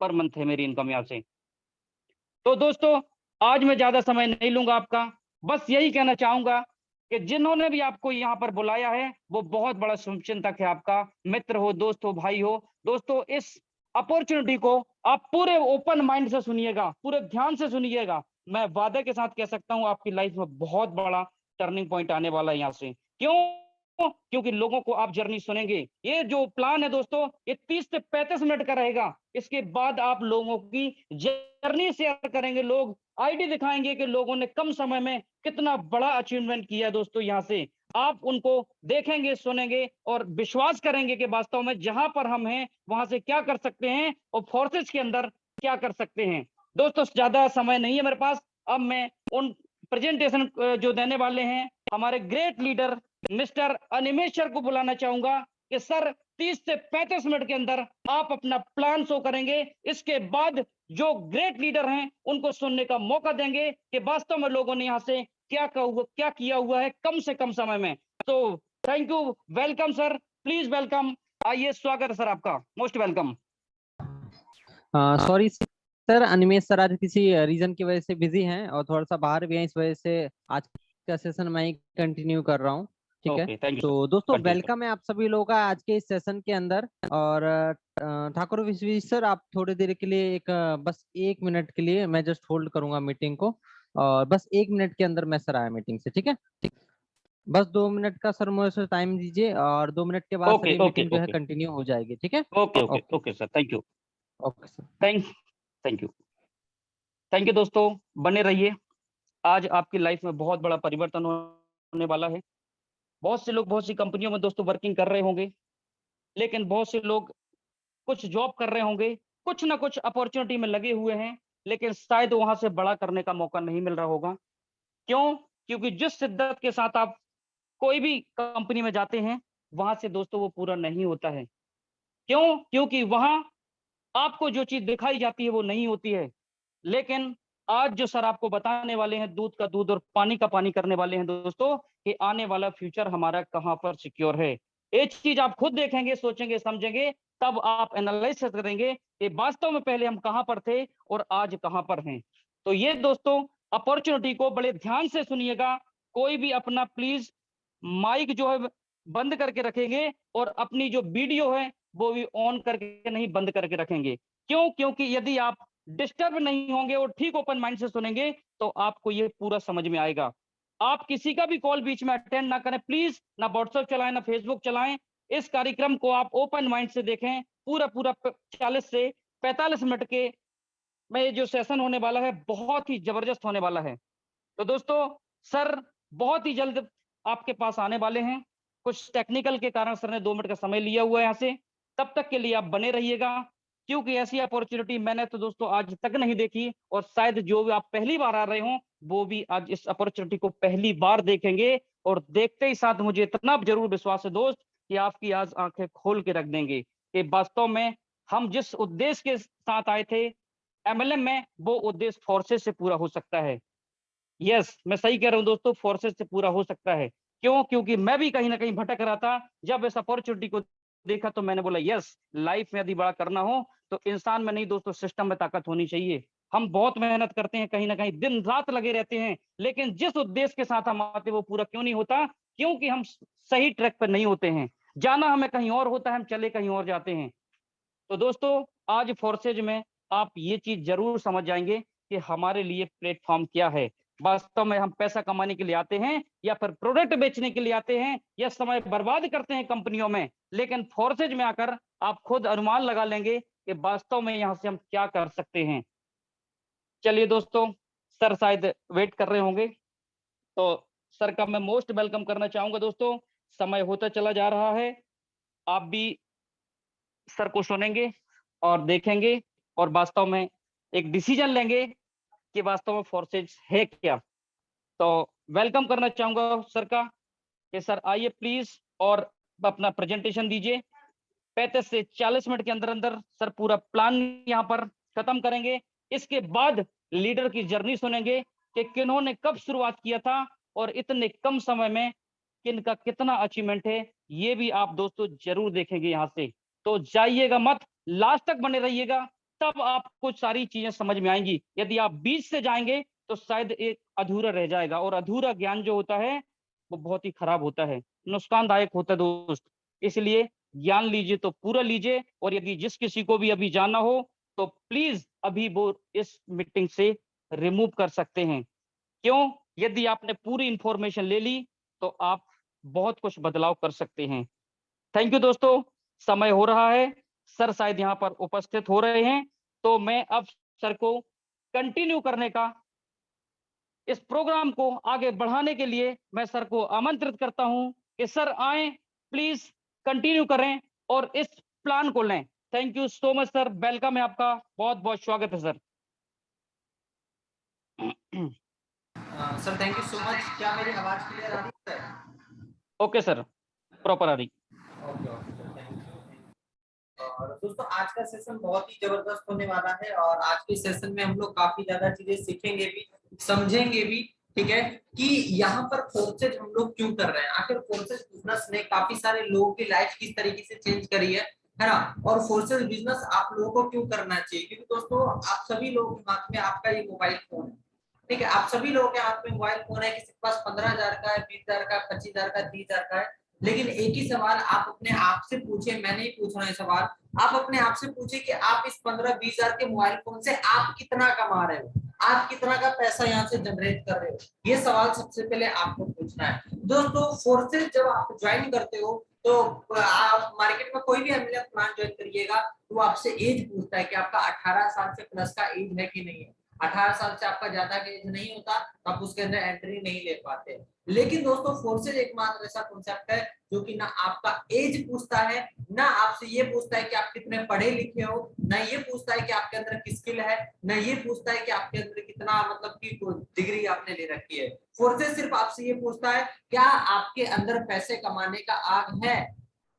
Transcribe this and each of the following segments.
Per month है मेरी income यहाँ से। तो दोस्तों, आज मैं ज़्यादा समय नहीं लूँगा आपका, बस यही कहना चाहूँगा कि जिन्होंने भी आपको यहाँ पर बुलाया है, वो बहुत बड़ा शुभचिंतक है आपका, मित्र हो, दोस्त हो, भाई हो। दोस्तों, इस अपॉर्च्युनिटी को आप पूरे ओपन माइंड से सुनिएगा, पूरे ध्यान से सुनिएगा। मैं वादे के साथ कह सकता हूँ आपकी लाइफ में बहुत बड़ा टर्निंग पॉइंट आने वाला है यहाँ से। क्यों? क्योंकि लोगों को आप जर्नी सुनेंगे। ये जो प्लान है दोस्तों, ये 30 से 35 मिनट का रहेगा। इसके बाद आप लोगों की जर्नी शेयर करेंगे, लोग आईडी दिखाएँगे कि लोगों ने कम समय में कितना बड़ा अचीवमेंट किया है दोस्तों यहाँ से। आप उनको देखेंगे, सुनेंगे और विश्वास करेंगे कि वास्तव में जहाँ पर हम हैं, वहाँ से क्या कर सकते हैं और फोर्सेज़ के अंदर क्या कर सकते हैं। दोस्तों, ज़्यादा समय नहीं है मेरे पास। अब मैं उन प्रेज़ेंटेशन जो देने वाले हैं, हमारे great leader mister Animesh sir को बुलाना चाहूँगा कि सर 30 से 35 मिनट के अंदर आप अपना प्लान शो करेंगे। इसके बाद जो ग्रेट लीडर हैं, उनको सुनने का मौका देंगे कि वास्तव में लोगों ने यहाँ से क्या किया हुआ है कम से कम समय में। तो thank you, welcome sir, please welcome. आइए, स्वागत है सर आपका, most welcome. Sorry sir, Animesh sir आज किसी रीजन की वजह से बिजी हैं और थोड़ा सा बाहर भी हैं, इस वजह से आज का सेशन मैं ही कंटिन्यू कर रहा हूँ। ठीक है, ओके, थैंक यू सर। तो दोस्तों कंटिन्यू सर। वेलकम है आप सभी लोगों का आज के इस सेशन के अंदर। और ठाकुर विश्वेश सर, आप थोड़ी देर के लिए बस 1 मिनट के लिए मैं जस्ट होल्ड करूंगा मीटिंग को, और बस 1 मिनट के अंदर मैं सर आया मीटिंग से। ठीक है, बस 2 मिनट का सर मुझे टाइम दीजिए और 2 मिनट के बाद सर ओके, ये ओके, मीटिंग जो है ओके। कंटिन्यू हो जाएगी। ठीक है, okay, okay, okay okay sir, thank you. Okay sir. Thank thank you. Thank you दोस्तों, बने रहिए। आज आपकी लाइफ में बहुत बड़ा परिवर्तन होने वाला है। बहुत से लोग बहुत सी कंपनियों में दोस्तों वर्किंग कर रहे होंगे, लेकिन बहुत से लोग कुछ जॉब कर रहे होंगे, कुछ ना कुछ अपॉर्च्युनिटी में लगे हुए हैं, लेकिन शायद वहाँ से बड़ा करने का मौका नहीं मिल रहा होगा। क्यों? क्योंकि जिस शिद्दत के साथ आप कोई भी कंपनी में जाते हैं, वहाँ से दोस्तों वो पूरा नहीं होता है। क्यों? क्योंकि वहाँ आपको जो चीज़ दिखाई जाती है वो नहीं होती है। लेकिन आज जो सर आपको बताने वाले हैं, दूध का दूध और पानी का पानी करने वाले हैं दोस्तों, कि आने वाला फ्यूचर हमारा कहाँ पर सिक्योर है। एक चीज़ आप खुद देखेंगे, सोचेंगे, समझेंगे, तब आप एनालाइसिस करेंगे कि वास्तव में पहले हम कहाँ पर थे और आज कहाँ पर हैं। तो ये दोस्तों, अपॉर्च्युनिटी को बड़े ध्यान से सुनिएगा। कोई भी अपना प्लीज़ माइक जो है बंद करके रखेंगे और अपनी जो वीडियो है वो भी ऑन करके नहीं, बंद करके रखेंगे। क्यों? क्योंकि यदि आप डिस्टर्ब नहीं होंगे और ठीक ओपन माइंड से सुनेंगे, तो आपको ये पूरा समझ में आएगा। आप किसी का भी कॉल बीच में अटेंड ना करें प्लीज़, ना व्हाट्सएप चलाएँ, ना फेसबुक चलाएँ। इस कार्यक्रम को आप ओपन माइंड से देखें। पूरा-पूरा प 40 से 45 मिनट के में ये जो सेशन होने वाला है, बहुत ही ज़बरदस्त होने वाला है। तो दोस्तों, सर बहुत ही जल्द आपके पास आने वाले हैं। कुछ टेक्निकल के कारण सर ने 2 मिनट का समय लिया हुआ है यहाँ से। तब तक के लिए आप बने रहिएगा, क्योंकि ऐसी अपॉर्च्युनिटी मैंने तो दोस्तों आज तक नहीं देखी, और शायद जो भी आप पहली बार आ रहे हों, वो भी आज इस अपॉर्च्युनिटी को पहली बार देखेंगे, और देखते ही साथ मुझे इतना ज़रूर विश्वास है दोस्त, कि आपकी आज आँखें खोल के रख देंगे कि वास्तव में हम जिस उद्देश्य के साथ आए थे एमएलएम में, वो उद्देश्य फोर्सेस से पूरा हो सकता है। यस, मैं सही कह रहा हूँ दोस्तों, फोर्सेस से पूरा हो सकता है। क्यों? क्योंकि मैं भी कहीं न कहीं भटक रहा था। जब इस अपॉर्च्युनिटी को देखा तो मैंने बोला यस, लाइफ में यदि बड़ा करना हो तो इंसान में नहीं दोस्तों, सिस्टम में ताकत होनी चाहिए। हम बहुत मेहनत करते हैं, कहीं न कहीं दिन-रात लगे रहते हैं, लेकिन जिस उद्देश्य के साथ हम आते हैं वो पूरा क्यों नहीं होता? क्योंकि हम सही ट्रैक पर नहीं होते हैं। जाना हमें कहीं और होता है, हम चले कहीं और जाते हैं। तो दोस्तों, आज फोर्सेज में आप ये चीज़ ज़रूर समझ जाएँगे कि हमारे लिए प्लेटफ़ॉर्म क्या है। वास्तव में हम पैसा कमाने के लिए आते हैं, या फिर प्रोडक्ट बेचने के लिए आते हैं, या समय बर्बाद करते हैं कंपनियों में। लेकिन फोर्सेज में आकर आप खुद अनुमान लगा लेंगे कि वास्तव में यहाँ से हम क्या कर सकते हैं। चलिए दोस्तों, सर शायद वेट कर रहे होंगे, तो सर का मैं मोस्ट वेलकम करना चाहूँगा दोस्तों। समय होता चला जा रहा है, आप भी सर को सुनेंगे और देखेंगे, और वास्तव में एक डिसीजन लेंगे कि वास्तव में फोर्सेज है क्या। तो वेलकम करना चाहूँगा सर का, कि सर आइए प्लीज़ और अपना प्रेज़ेंटेशन दीजिए। 35 से 40 मिनट के अंदर-अंदर सर पूरा प्लान यहाँ पर खत्म करेंगे। इसके बाद लीडर की जर्नी सुनेंगे कि किन्होंने कब शुरुआत किया था और इतने कम समय में किनका कितना अचीवमेंट है, ये भी आप दोस्तों ज़रूर देखेंगे यहाँ से। तो जाइएगा मत, लास्ट तक बने रहिएगा। तब आपको सारी चीजें समझ में आएंगी। यदि आप बीच से जाएंगे तो शायद एक अधूरा रह जाएगा, और अधूरा ज्ञान जो होता है वो बहुत ही खराब होता है, नुकसानदायक होता है दोस्त। इसलिए ज्ञान लीजिए तो पूरा लीजिए, और यदि जिस किसी को भी अभी जाना हो तो प्लीज अभी वो इस मीटिंग से रिमूव कर सकते हैं। क्यों? यदि आपने पूरी इंफॉर्मेशन ले ली तो आप बहुत कुछ बदलाव कर सकते हैं। थैंक यू दोस्तों, समय हो रहा है, सर शायद यहाँ पर उपस्थित हो रहे हैं, तो मैं अब सर को कंटिन्यू करने का, इस प्रोग्राम को आगे बढ़ाने के लिए मैं सर को आमंत्रित करता हूं कि सर आए, प्लीज कंटिन्यू करें और इस प्लान को लें। Thank you so much sir, welcome है आपका, बहुत बहुत स्वागत है sir. Sir thank you so much. क्या मेरी आवाज क्लियर आ रही है? ओके सर, प्रॉपर आ रही। Okay okay sir, thank you. और दोस्तों आज का सेशन बहुत ही जबरदस्त होने वाला है, और आज के सेशन में हम लोग काफी ज्यादा चीजें सीखेंगे भी, समझेंगे भी। ठीक है कि यहाँ पर फोर्सेज हम लोग क्यों कर रहे हैं, आखिर फोर्सेज बिजनेस ने काफी सारे लोगों की लाइफ किस तरीके से चेंज करी है ना। और फोर्सेज बिजनेस आप लोगों को क्यों करना चाहिए, क्योंकि दोस्तों आप सभी लोगों के हाथ में आपका ये मोबाइल फोन है। ठीक है, आप सभी लोगों के हाथ में मोबाइल फोन है, किसी के पास 15,000 का है, 20,000 का, 25,000 का, 30,000 का है। लेकिन एक ही सवाल आप अपने आप से पूछे, मैं नहीं पूछ रहा है सवाल, आप अपने आप से पूछे कि आप इस 15-20,000 के मोबाइल फोन से आप कितना कमा रहे हो, आप कितना का पैसा यहाँ से जनरेट कर रहे हो। ये सवाल सबसे पहले आपको पूछना है। दोस्तों फोर्सेज जब आप ज्वाइन करते हो तो आप मार्केट में कोई भी एमएलएम प्लान ज्वाइन करिएगा तो वो आपसे एज पूछता है कि आपका 18 साल से प्लस का एज है कि नहीं है। 18 साल से आपका ज्यादा एज नहीं होता तो आप उसके अंदर एंट्री नहीं ले पाते। लेकिन दोस्तों फोर्सेज एकमात्र ऐसा कॉन्सेप्ट है जो कि ना आपका एज पूछता है, ना आपसे ये पूछता है कि आप कितने पढ़े लिखे हो, ना ये पूछता है कि आपके अंदर की स्किल है, ना ये पूछता है कि आपके अंदर कितना मतलब की डिग्री आपने ले रखी है। फोर्सेज सिर्फ आपसे ये पूछता है क्या आपके अंदर पैसे कमाने का आग है।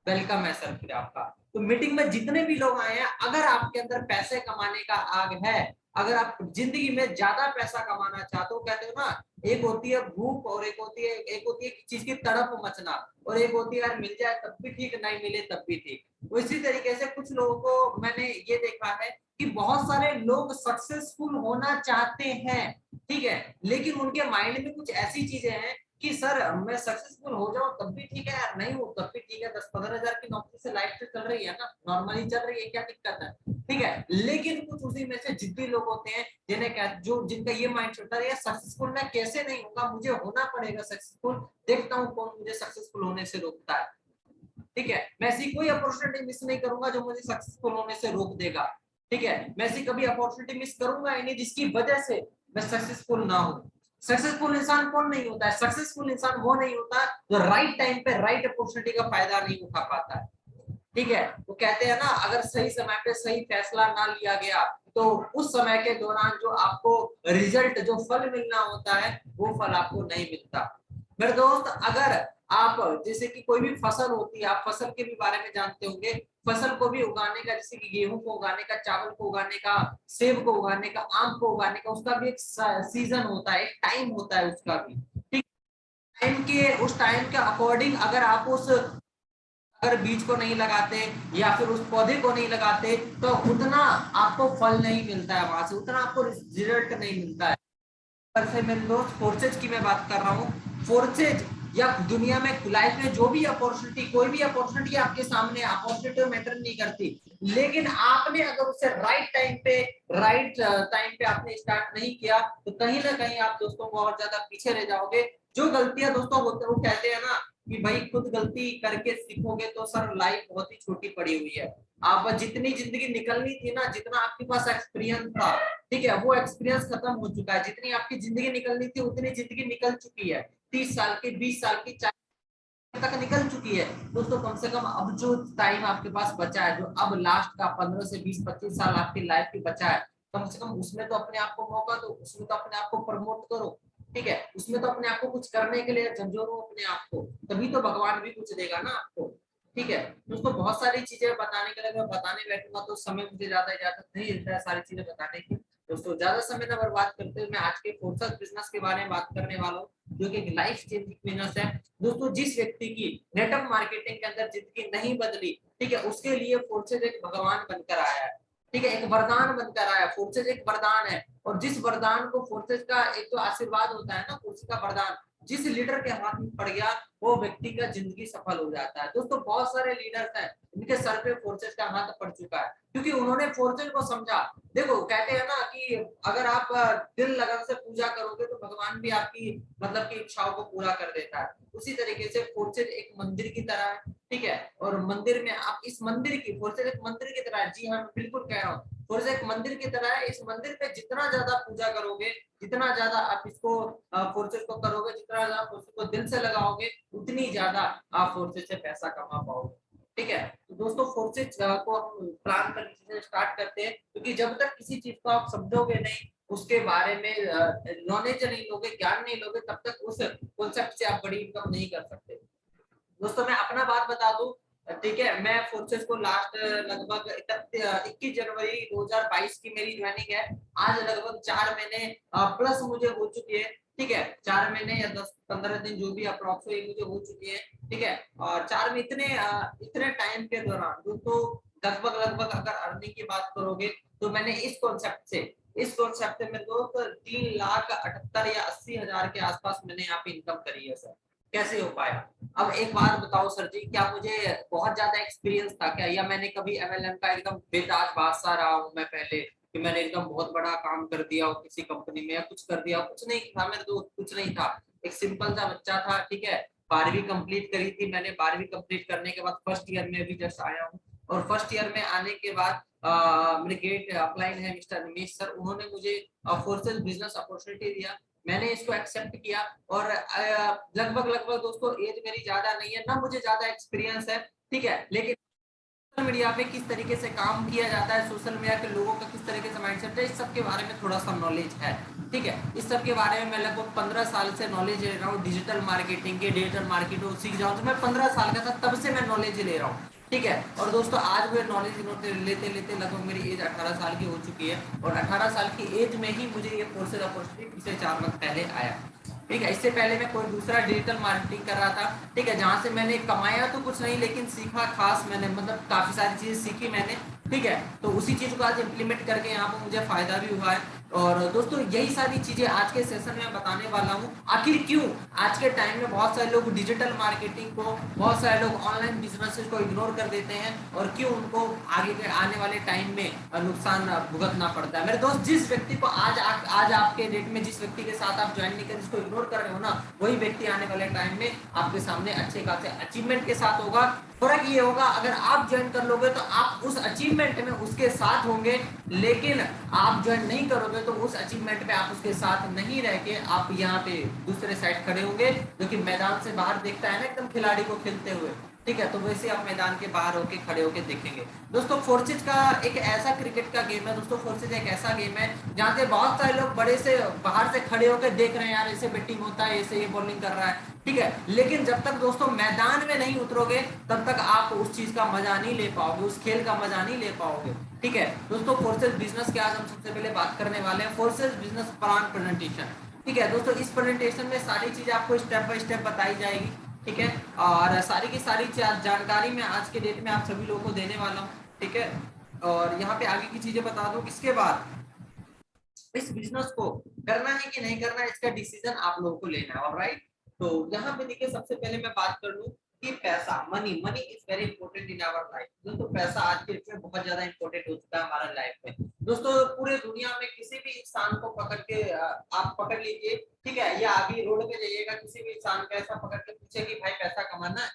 वेलकम है सर फिर आपका। तो मीटिंग में जितने भी लोग आए हैं, अगर आपके अंदर पैसे कमाने का आग है, अगर आप जिंदगी में ज्यादा पैसा कमाना चाहते हो, कहते हो ना एक होती है भूख और एक होती है चीज की तड़प मचना, और एक होती है यार मिल जाए तब भी ठीक, नहीं मिले तब भी ठीक। तो इसी तरीके से कुछ लोगों को मैंने ये देखा है कि बहुत सारे लोग सक्सेसफुल होना चाहते हैं, ठीक है, लेकिन उनके माइंड में कुछ ऐसी चीजें हैं कि सर मैं सक्सेसफुल हो जाऊं तब भी ठीक है यार, नहीं हो तब भी ठीक है, 10-15 हजार की नौकरी से लाइफ से चल रही है ना, नॉर्मली चल रही है, क्या दिक्कत है, ठीक है। लेकिन कुछ उसी में से जिद्दी लोग होते हैं जिन्हें क्या, जो जिनका ये माइंड होता है सक्सेसफुल मैं कैसे नहीं होगा, मुझे होना पड़ेगा सक्सेसफुल, देखता हूँ कौन मुझे सक्सेसफुल होने से रोकता है। ठीक है, मैं ऐसी कोई अपॉर्चुनिटी मिस नहीं करूंगा जो मुझे सक्सेसफुल होने से रोक देगा। ठीक है, मैं ऐसी कभी अपॉर्चुनिटी मिस करूंगा ही नहीं जिसकी वजह से मैं सक्सेसफुल ना हूं। सक्सेसफुल इंसान कौन नहीं होता है, सक्सेसफुल इंसान वो नहीं होता जो राइट टाइम पे राइट अपॉर्चुनिटी का फायदा नहीं उठा पाता है। ठीक है, वो कहते हैं ना अगर सही समय पे सही फैसला ना लिया गया तो उस समय के दौरान जो आपको रिजल्ट, जो फल मिलना होता है वो फल आपको नहीं मिलता। मेरे दोस्त अगर आप जैसे कि कोई भी फसल होती है, आप फसल के भी बारे में जानते होंगे, फसल को भी उगाने का, जैसे कि गेहूं को उगाने का, चावल को उगाने का, सेब को उगाने का, आम को उगाने का, उसका भी एक सीजन होता है, एक टाइम होता है उसका भी। ठीक, टाइम के उस टाइम के अकॉर्डिंग अगर आप उस अगर बीज को नहीं लगाते या फिर उस पौधे को नहीं लगाते तो उतना आपको फल नहीं मिलता है, वहां से उतना आपको रिजल्ट नहीं मिलता है। से मेरे दोस्त फोर्सेज की मैं बात कर रहा हूँ। फोर्सेज या दुनिया में लाइफ में जो भी अपॉर्चुनिटी, कोई भी अपॉर्चुनिटी आपके सामने, अपॉर्चुनिटी मैटर नहीं करती, लेकिन आपने अगर उसे राइट टाइम पे आपने स्टार्ट नहीं किया तो कहीं ना कहीं आप दोस्तों बहुत ज्यादा पीछे रह जाओगे। जो गलतियां दोस्तों होते हैं, वो कहते हैं ना कि भाई खुद गलती करके सीखोगे तो सर लाइफ बहुत ही छोटी पड़ी हुई है। आप जितनी जिंदगी निकलनी थी ना, जितना आपके पास एक्सपीरियंस था, ठीक है, वो एक्सपीरियंस खत्म हो चुका है। जितनी आपकी जिंदगी निकलनी थी उतनी जिंदगी निकल चुकी है, 30 साल की, 20 साल की, 40 तक निकल चुकी है। दोस्तों कम से कम अब जो टाइम आपके पास बचा है, जो अब लास्ट का 15 से 20-25 साल आपकी लाइफ की बचा है, कम से कम उसमें तो अपने आप को मौका दो, उसमें तो अपने आप को प्रमोट करो। ठीक है, उसमें तो अपने आप को कुछ करने के लिए झंझोरो अपने आप को, तभी तो भगवान भी कुछ देगा ना आपको। ठीक है दोस्तों, बहुत सारी चीजें बताने के लिए मैं बताने बैठूंगा तो समय मुझे ज्यादा इजाजत नहीं मिलता है सारी चीजें बताने की। दोस्तों ज्यादा समय न बर्बाद करते हुए मैं आज के फोर्सेस बिजनेस के बारे में बात करने वाला हूँ, जो कि एक लाइफ चेंजिंग बिजनेस है। दोस्तोों जिस व्यक्ति की नेटवर्क मार्केटिंग के अंदर जिंदगी नहीं बदली, ठीक है, उसके लिए फोर्सेस एक भगवान बनकर आया है। ठीक है, एक वरदान बनकर आया। फोर्सेज एक वरदान है, और जिस वरदान को फोर्सेज का एक तो आशीर्वाद होता है ना, फोर्सेज का वरदान जिस लीडर के हाथ में पड़ गया वो व्यक्ति का जिंदगी सफल हो जाता है। दोस्तों बहुत सारे लीडर्स हैं इनके सर पे फोर्सेज का हाथ पड़ चुका है, क्योंकि उन्होंने फोर्सेज को समझा। देखो कहते हैं ना कि अगर आप दिल लगन से पूजा करोगे तो भगवान भी आपकी मतलब की इच्छाओं को पूरा कर देता है। उसी तरीके से फोर्सेज एक मंदिर की तरह है, ठीक है, और मंदिर में आप इस मंदिर की फोर्सेज एक मंदिर की तरह है। जी हाँ, मैं बिल्कुल कह रहा हूँ, फोर्सेज एक मंदिर की तरह है। इस मंदिर पे जितना ज्यादा पूजा करोगे, जितना ज्यादा आप इसको फोर्सेज को करोगे, जितना ज्यादा फोर्सेज को दिल से लगाओगे, उतनी ज्यादा आप फोर्सेज से पैसा कमा पाओगे। ठीक है, तो दोस्तों फोर्सेज को हम प्लान करने से स्टार्ट करते हैं, क्योंकि जब तक किसी चीज को आप समझोगे नहीं, उसके बारे में नॉलेज नहीं लोगे, ज्ञान नहीं लोगे, तब तक उस कॉन्सेप्ट से आप बड़ी इनकम नहीं कर सकते। दोस्तों मैं अपना बात बता दूं, ठीक है, मैं फोर्सेस को लास्ट लगभग 21 जनवरी 2022 की मेरी ज्वाइनिंग है। आज लगभग 4 महीने प्लस मुझे हो चुकी है। ठीक है, 4 महीने या 10-15 दिन जो भी अप्रोक्स मुझे हो चुकी है। ठीक है, और 4 में इतने टाइम के दौरान दोस्तों लगभग लगभग अगर अर्निंग की बात करोगे तो मैंने इस कॉन्सेप्ट से मेरे दोस्त 3,78,000 या 80,000 के आसपास मैंने यहाँ पे इनकम करी है सर। कैसे हो पाया? अब एक बात बताओ सर जी, क्या मुझे बहुत ज्यादा एक्सपीरियंस था क्या, या मैंने कभी एमएलएम का एकदम बेताज बादशाह रहा हूँ मैं पहले, कि मैंने एकदम बहुत बड़ा काम कर दिया हो किसी कंपनी में या कुछ कर दिया? कुछ नहीं था मेरे दोस्त, कुछ नहीं था। एक सिंपल सा बच्चा था। ठीक है, 12वीं कंप्लीट करी थी मैंने। 12वीं कंप्लीट करने के बाद फर्स्ट ईयर में अभी जस्ट आया हूँ, और फर्स्ट ईयर में आने के बाद मेरे गेट अपलाइन है मिस्टर निमेश सर, उन्होंने मुझे फोर्सेस बिजनेस अपॉर्चुनिटी दिया। मैंने इसको एक्सेप्ट किया, और लगभग लगभग दोस्तों एज मेरी ज्यादा नहीं है ना, मुझे ज्यादा एक्सपीरियंस है। ठीक है, लेकिन सोशल मीडिया पे किस तरीके से काम किया जाता है, सोशल मीडिया के लोगों का किस तरीके से माइंडसेट है, इस सब के बारे में थोड़ा सा नॉलेज है। ठीक है, इस सब के बारे में मैं लगभग 15 साल से नॉलेज ले रहा हूँ। डिजिटल मार्केटिंग के, डिजिटल मार्केटिंग सीख जाऊँ तो मैं 15 साल का था तब से मैं नॉलेज ले रहा हूँ। ठीक है, और दोस्तों आज वो नॉलेज लेते लेते लगभग मेरी एज 18 साल की हो चुकी है, और 18 साल की एज में ही मुझे ये फोर्सेज अपॉर्चुनिटी पिछले 4 मंथ पहले आया। ठीक है, इससे पहले मैं कोई दूसरा डिजिटल मार्केटिंग कर रहा था। ठीक है, जहां से मैंने कमाया तो कुछ नहीं, लेकिन सीखा खास मैंने, मतलब काफी सारी चीजें सीखी मैंने। ठीक है, तो उसी चीज को आज इम्प्लीमेंट करके यहाँ पर मुझे फायदा भी हुआ है। और दोस्तों यही सारी चीजें आज के सेशन में बताने वाला हूँ। आखिर क्यों आज के टाइम में बहुत सारे लोग डिजिटल मार्केटिंग को, बहुत सारे लोग ऑनलाइन बिजनेसेस को इग्नोर कर देते हैं, और क्यों उनको आगे के आने वाले टाइम में नुकसान भुगतना पड़ता है। मेरे दोस्त, जिस व्यक्ति को आज आपके डेट में जिस व्यक्ति के साथ आप ज्वाइन नहीं कर, जिसको इग्नोर कर रहे हो ना, वही व्यक्ति आने वाले टाइम में आपके सामने अच्छे खासे अचीवमेंट के साथ होगा। फर्क ये होगा, अगर आप ज्वाइन कर लोगे तो आप उस अचीवमेंट में उसके साथ होंगे, लेकिन आप ज्वाइन नहीं करोगे तो उस अचीवमेंट पे आप उसके साथ नहीं रह के आप यहाँ पे दूसरे साइड खड़े होंगे, जो कि मैदान से बाहर देखता है ना एकदम खिलाड़ी को खेलते हुए। ठीक है, तो वैसे आप मैदान के बाहर होके खड़े होके देखेंगे। दोस्तों फोर्सेज का एक ऐसा क्रिकेट का गेम है, दोस्तों फोर्सेज एक ऐसा गेम है जहाँ से बहुत सारे लोग बड़े से बाहर से खड़े होकर देख रहे हैं, यार ऐसे बैटिंग होता है, ऐसे ये बॉलिंग कर रहा है। ठीक है, लेकिन जब तक दोस्तों मैदान में नहीं उतरोगे तब तक आप उस चीज का मजा नहीं ले पाओगे, उस खेल का मजा नहीं ले पाओगे। ठीक है दोस्तों, फोर्सेज बिजनेस के आज हम सबसे पहले बात करने वाले हैं, फोर्सेज बिजनेस प्लान प्रेजेंटेशन। ठीक है दोस्तों, इस प्रेजेंटेशन में सारी चीजें आपको स्टेप बाय स्टेप बताई जाएगी। ठीक है, और सारी की सारी जानकारी मैं आज के डेट में आप सभी लोगों को देने वाला हूँ। ठीक है, और यहाँ पे आगे की चीजें बता दूं, इसके बाद इस बिजनेस को करना है कि नहीं करना है, इसका डिसीजन आप लोगों को लेना है। ऑलराइट, तो यहाँ पे देखिए सबसे पहले मैं बात कर लूं कि पैसा, money is very important in our life. दोस्तों पैसा आज के डेट में बहुत ज्यादा इंपॉर्टेंट हो चुका है हमारे लाइफ में। दोस्तों पूरे दुनिया में किसी भी इंसान को पकड़ के आप पकड़ लीजिए, ठीक है, या अभी रोड पे जाइएगा, किसी भी इंसान को ऐसा पकड़ के पूछे कि भाई पैसा कमाना है,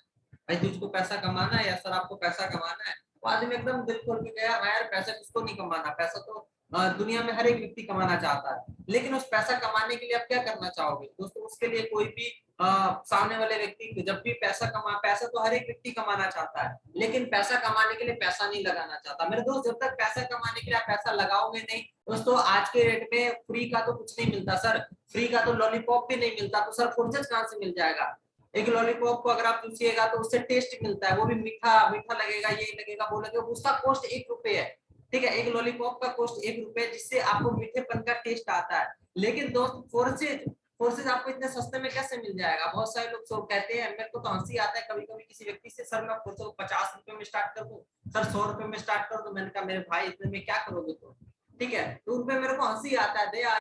भाई तुझको पैसा कमाना है, या सर आपको पैसा कमाना है, वो आदमी एकदम दिल खोल के गया, हाँ यार पैसा किसको नहीं कमाना, पैसा तो दुनिया में हर एक व्यक्ति कमाना चाहता है। लेकिन उस पैसा कमाने के लिए आप क्या करना चाहोगे दोस्तों? उसके लिए कोई भी सामने वाले व्यक्ति जब भी पैसा तो हर एक व्यक्ति कमाना चाहता है, लेकिन पैसा कमाने के लिए पैसा नहीं लगाना चाहता। मेरे दोस्त, जब तक पैसा कमाने के लिए आप पैसा लगाओगे नहीं दोस्तों, आज के रेट में फ्री का तो कुछ नहीं मिलता सर, फ्री का तो लॉलीपॉप भी नहीं मिलता, तो सर फोर्सेज कहाँ से मिल जाएगा? एक लॉलीपॉप को अगर आप चूसिएगा तो उससे टेस्ट मिलता है, वो भी मीठा मीठा लगेगा, ये लगेगा वो लगेगा, उसका कॉस्ट 1 रुपए है। ठीक है, एक लॉलीपॉप का कॉस्ट 1 रुपए, जिससे आपको मीठेपन का टेस्ट आता है। लेकिन दोस्त फोर्सेज आपको इतने सस्ते में कैसे मिल जाएगा? बहुत सारे लोग सो कहते हैं, मेरे को तो हंसी आता है कभी कभी किसी व्यक्ति से, सर मैं फोर्सेज 50 रुपए में स्टार्ट कर दूं, सर 100 रुपए में स्टार्ट कर दूं। मैंने कहा मेरे भाई इतने में क्या करोगे तुम? ठीक है, तो उनपे मेरे को हंसी आता है, दे यार।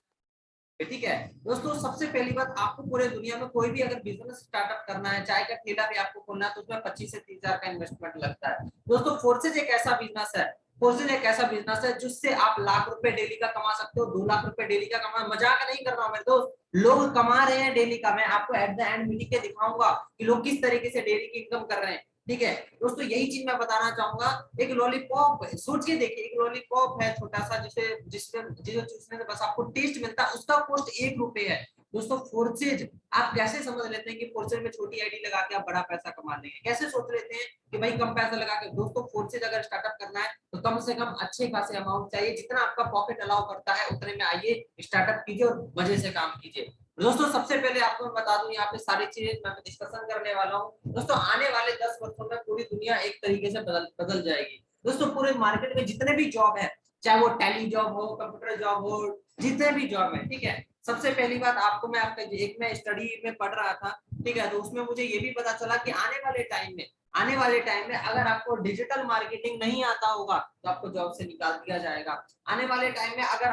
ठीक है दोस्तों, सबसे पहली बात, आपको पूरे दुनिया में कोई भी अगर बिजनेस स्टार्टअप करना है, चाय का ठेला भी आपको खोलना है, तो उसमें 25 से 30 हजार का इन्वेस्टमेंट लगता है। दोस्तों फोर्सेज एक ऐसा बिजनेस है, फोर्सेज एक ऐसा बिजनेस है जिससे आप लाख रुपए डेली का कमा सकते हो, 2 लाख रुपए डेली का कमा। मजाक नहीं कर रहा हूं मेरे दोस्त, लोग कमा रहे हैं डेली का। मैं आपको एट द एंड मीटिंग के दिखाऊंगा कि लोग किस तरीके से डेली की इनकम कर रहे हैं। ठीक है दोस्तों, यही चीज मैं बताना चाहूंगा। एक लॉलीपॉप सोच के देखिए, एक लॉलीपॉप है छोटा सा, जिसे चूसने से बस आपको टेस्ट मिलता है, उसका कॉस्ट 1 रुपए है। दोस्तों फोर्सेज, आप कैसे समझ लेते हैं कि फोर्सेज में छोटी आईडी लगा के आप बड़ा पैसा कमा लेंगे? कैसे सोच लेते हैं कि भाई कम पैसा लगा के? दोस्तों फोर्सेज अगर स्टार्टअप करना है तो कम से कम अच्छे खासे अमाउंट चाहिए, जितना आपका पॉकेट अलाउ करता है उतने में आइए, स्टार्टअप कीजिए और मजे से काम कीजिए। दोस्तों सबसे पहले आपको मैं बता दूं, यहाँ पे सारी चीजें मैं डिस्कशन करने वाला हूँ। दोस्तों आने वाले 10 वर्षों में पूरी दुनिया एक तरीके से बदल जाएगी। दोस्तों पूरे मार्केट में जितने भी जॉब है, चाहे वो टैली जॉब हो, कंप्यूटर जॉब हो, जितने भी जॉब है, ठीक है। सबसे पहली बात आपको मैं एक मैं स्टडी में पढ़ रहा था, ठीक है, तो उसमें मुझे ये भी पता चला कि आने वाले टाइम में अगर आपको डिजिटल मार्केटिंग नहीं आता होगा तो आपको जॉब से निकाल दिया जाएगा। आने वाले टाइम में अगर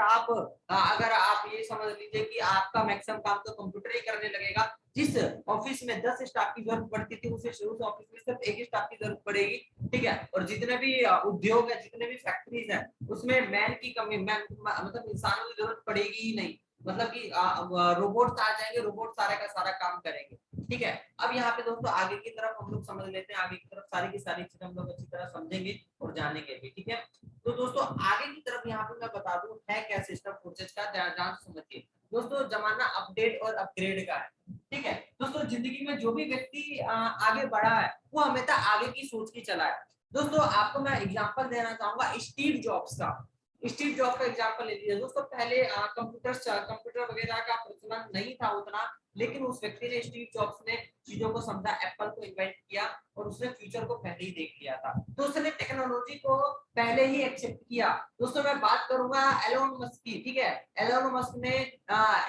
आप ये समझ लीजिए कि आपका मैक्सिमम काम तो कंप्यूटर ही करने लगेगा। जिस ऑफिस में 10 स्टाफ की जरूरत पड़ती थी, उस ऑफिस में सिर्फ 1 स्टाफ की जरूरत पड़ेगी। ठीक है, और जितने भी उद्योग है, जितने भी फैक्ट्रीज है, उसमें मैन की कमी, मतलब इंसानों की जरूरत पड़ेगी ही नहीं। मतलब कि रोबोट्स आ जाएंगे, रोबोट सारे का सारा काम करेंगे। ठीक है, अब यहाँ पे दोस्तों आगे की तरफ हम लोग समझ लेते हैं, आगे की तरफ सारी की सारी चीजें हम लोग अच्छी तरह समझेंगे और जानेंगे भी। ठीक है, तो दोस्तों आगे की तरफ यहाँ पे मैं बता दूं है क्या सिस्टम फोर्सेज का, ध्यान से समझिए। दोस्तों जमाना अपडेट और अपग्रेड का है। ठीक है दोस्तों, जिंदगी में जो भी व्यक्ति आगे बढ़ा है वो हमेशा आगे की सोच की चला है। दोस्तों आपको मैं एग्जांपल देना चाहूंगा स्टीव जॉब्स का। स्टीव जॉब का एग्जांपल ले लीजिए दोस्तों। पहले कंप्यूटर वगैरह का प्रचलन नहीं था उतना, लेकिन उस व्यक्ति ने, स्टीव जॉब्स ने चीजों को समझा, एप्पल को इन्वेंट किया और उसने फ्यूचर को पहले ही देख लिया था, तो उसने टेक्नोलॉजी को पहले ही एक्सेप्ट किया। दोस्तों मैं बात करूंगा एलोन मस्क की। ठीक है, एलोन मस्क ने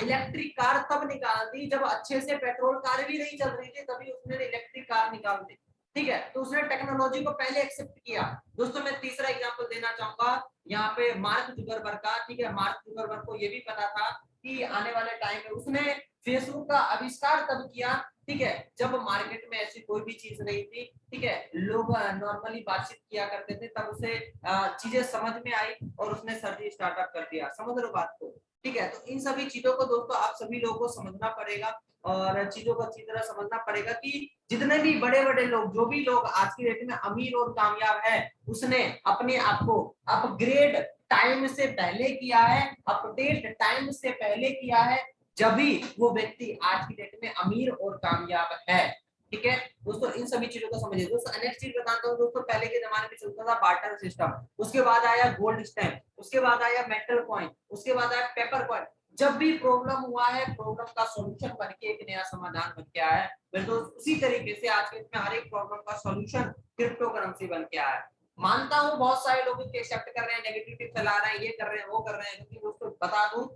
इलेक्ट्रिक कार तब निकाल दी जब अच्छे से पेट्रोल कार भी नहीं चल रही थी, तभी उसने इलेक्ट्रिक कार निकाल दी। ठीक है, तो उसने टेक्नोलॉजी को पहले एक्सेप्ट किया। दोस्तों मैं तीसरा एग्जांपल देना चाहूंगा यहाँ पे मार्क जुकरबर्ग का। ठीक है, मार्क जुकरबर्ग को ये भी पता था कि आने वाले टाइम में, उसने फेसबुक का आविष्कार तब किया, ठीक है, जब मार्केट में ऐसी कोई भी चीज नहीं थी। ठीक है, लोग नॉर्मली बातचीत किया करते थे, तब उसे चीजें समझ में आई और उसने सर्जी स्टार्टअप कर दिया। समझ रहे हो बात को? ठीक है, तो इन सभी चीजों को दोस्तों आप सभी लोगों को समझना पड़ेगा और चीजों को अच्छी तरह समझना पड़ेगा कि जितने भी बड़े बड़े लोग, जो भी लोग आज की डेट में अमीर और कामयाब है, उसने अपने आप को अपग्रेड टाइम से पहले किया है, अपडेट टाइम से पहले किया है, जब भी वो व्यक्ति आज की डेट में अमीर और कामयाब है। ठीक है दोस्तों, इन सभी चीजों को समझिए। दोस्तों नेक्स्ट चीज बताता हूँ दोस्तों, पहले के जमाने में चलता था बार्टर सिस्टम, उसके बाद आया गोल्ड स्टैम्प, उसके बाद आया मेटल कॉइन, उसके बाद आया पेपर कॉइन। जब भी प्रॉब्लम हुआ है, प्रॉब्लम का सॉल्यूशन बन के एक नया समाधान बन के आया है। मेरे दोस्त उसी तरीके से आज के में हर एक प्रॉब्लम का सॉल्यूशन क्रिप्टो करेंसी बन के आया है। मानता हूँ बहुत सारे लोग इसके एक्सेप्ट कर रहे हैं, नेगेटिविटी फैला रहे हैं, ये कर रहे हैं, वो कर रहे हैं, लेकिन दोस्तों बता दूं,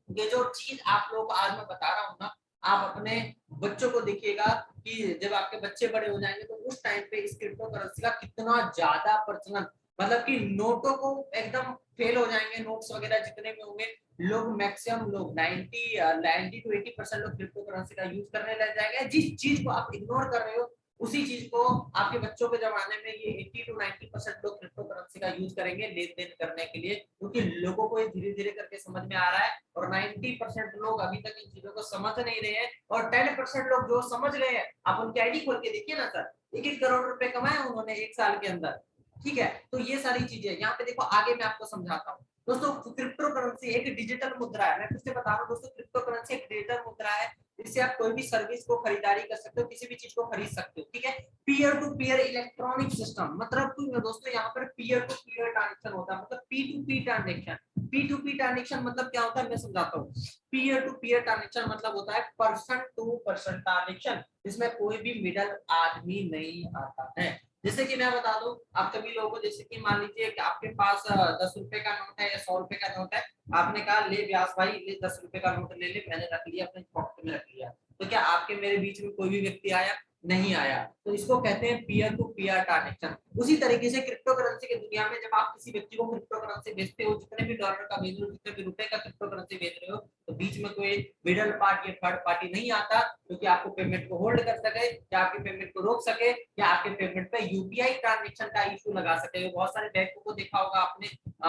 ये जो चीज आप लोग को आज मैं बता रहा हूँ ना, आप अपने बच्चों को देखिएगा कि जब आपके बच्चे बड़े हो जाएंगे तो उस टाइम पे इस क्रिप्टो करेंसी का कितना ज्यादा प्रचलन, मतलब कि नोटों को एकदम फेल हो जाएंगे, नोट्स वगैरह जितने भी होंगे, लोग मैक्सिमम लोग 90 to 80% लोग क्रिप्टो करेंसी का यूज करने लग जाएंगे। जिस चीज को आप इग्नोर कर रहे हो, उसी चीज को आपके बच्चों के जमाने में ये 80 to 90% लोग क्रिप्टो करेंसी का यूज करेंगे लेन देन करने के लिए, क्योंकि लोगों को ये धीरे धीरे करके समझ में आ रहा है और 90% लोग अभी तक इन चीजों को समझ नहीं रहे हैं, और 10% लोग जो समझ गए हैं, आप उनकी आईडी खोल के देखिए ना सर, 1-1 करोड़ रुपए कमाए उन्होंने 1 साल के अंदर। ठीक है, तो ये सारी चीजें यहाँ पे देखो, आगे मैं आपको समझाता हूँ। दोस्तों क्रिप्टो करेंसी एक डिजिटल मुद्रा है, मैं फिर से बता रहा हूँ दोस्तों, क्रिप्टो करेंसी एक डिजिटल मुद्रा है, इससे आप कोई भी सर्विस को खरीदारी कर सकते हो, किसी भी चीज को खरीद सकते हो। ठीक है, peer to peer electronic system, मतलब दोस्तों यहाँ पर पीयर टू पीयर ट्रांजेक्शन होता है, मतलब P to P transaction. P to P transaction मतलब क्या होता है, मैं समझाता हूँ। पीयर टू पीयर ट्रांजेक्शन मतलब होता है पर्सन टू पर्सन ट्रांजेक्शन, जिसमें कोई भी मिडल आदमी नहीं आता है। जैसे कि मैं बता दूं आप सभी लोगों को, जैसे कि मान लीजिए कि आपके पास 10 रुपए का नोट है या 100 रुपए का नोट है, आपने कहा ले व्यास भाई ले 10 रुपए का नोट ले ले, मैंने रख लिया अपने पॉकेट में रख लिया, तो क्या आपके मेरे बीच में कोई भी व्यक्ति आया? नहीं आया। तो इसको कहते हैं पीयर टू पीयर ट्रांजेक्शन। उसी तरीके से क्रिप्टो करेंसी की दुनिया में जब आप किसी व्यक्ति को क्रिप्टो करेंसी बेचते हो, जितने भी डॉलर का बेच रहे हो, जितने भी रुपए का क्रिप्टो करेंसी बेच रहे हो, तो बीच में कोई मिडल पार्टी या थर्ड पार्टी नहीं आता क्योंकि आपको पेमेंट को होल्ड कर सके या आपकी पेमेंट को रोक सके या आपके पेमेंट पे यूपीआई ट्रांजेक्शन का इशू लगा सके। बहुत सारे बैंकों को देखा होगा आपने,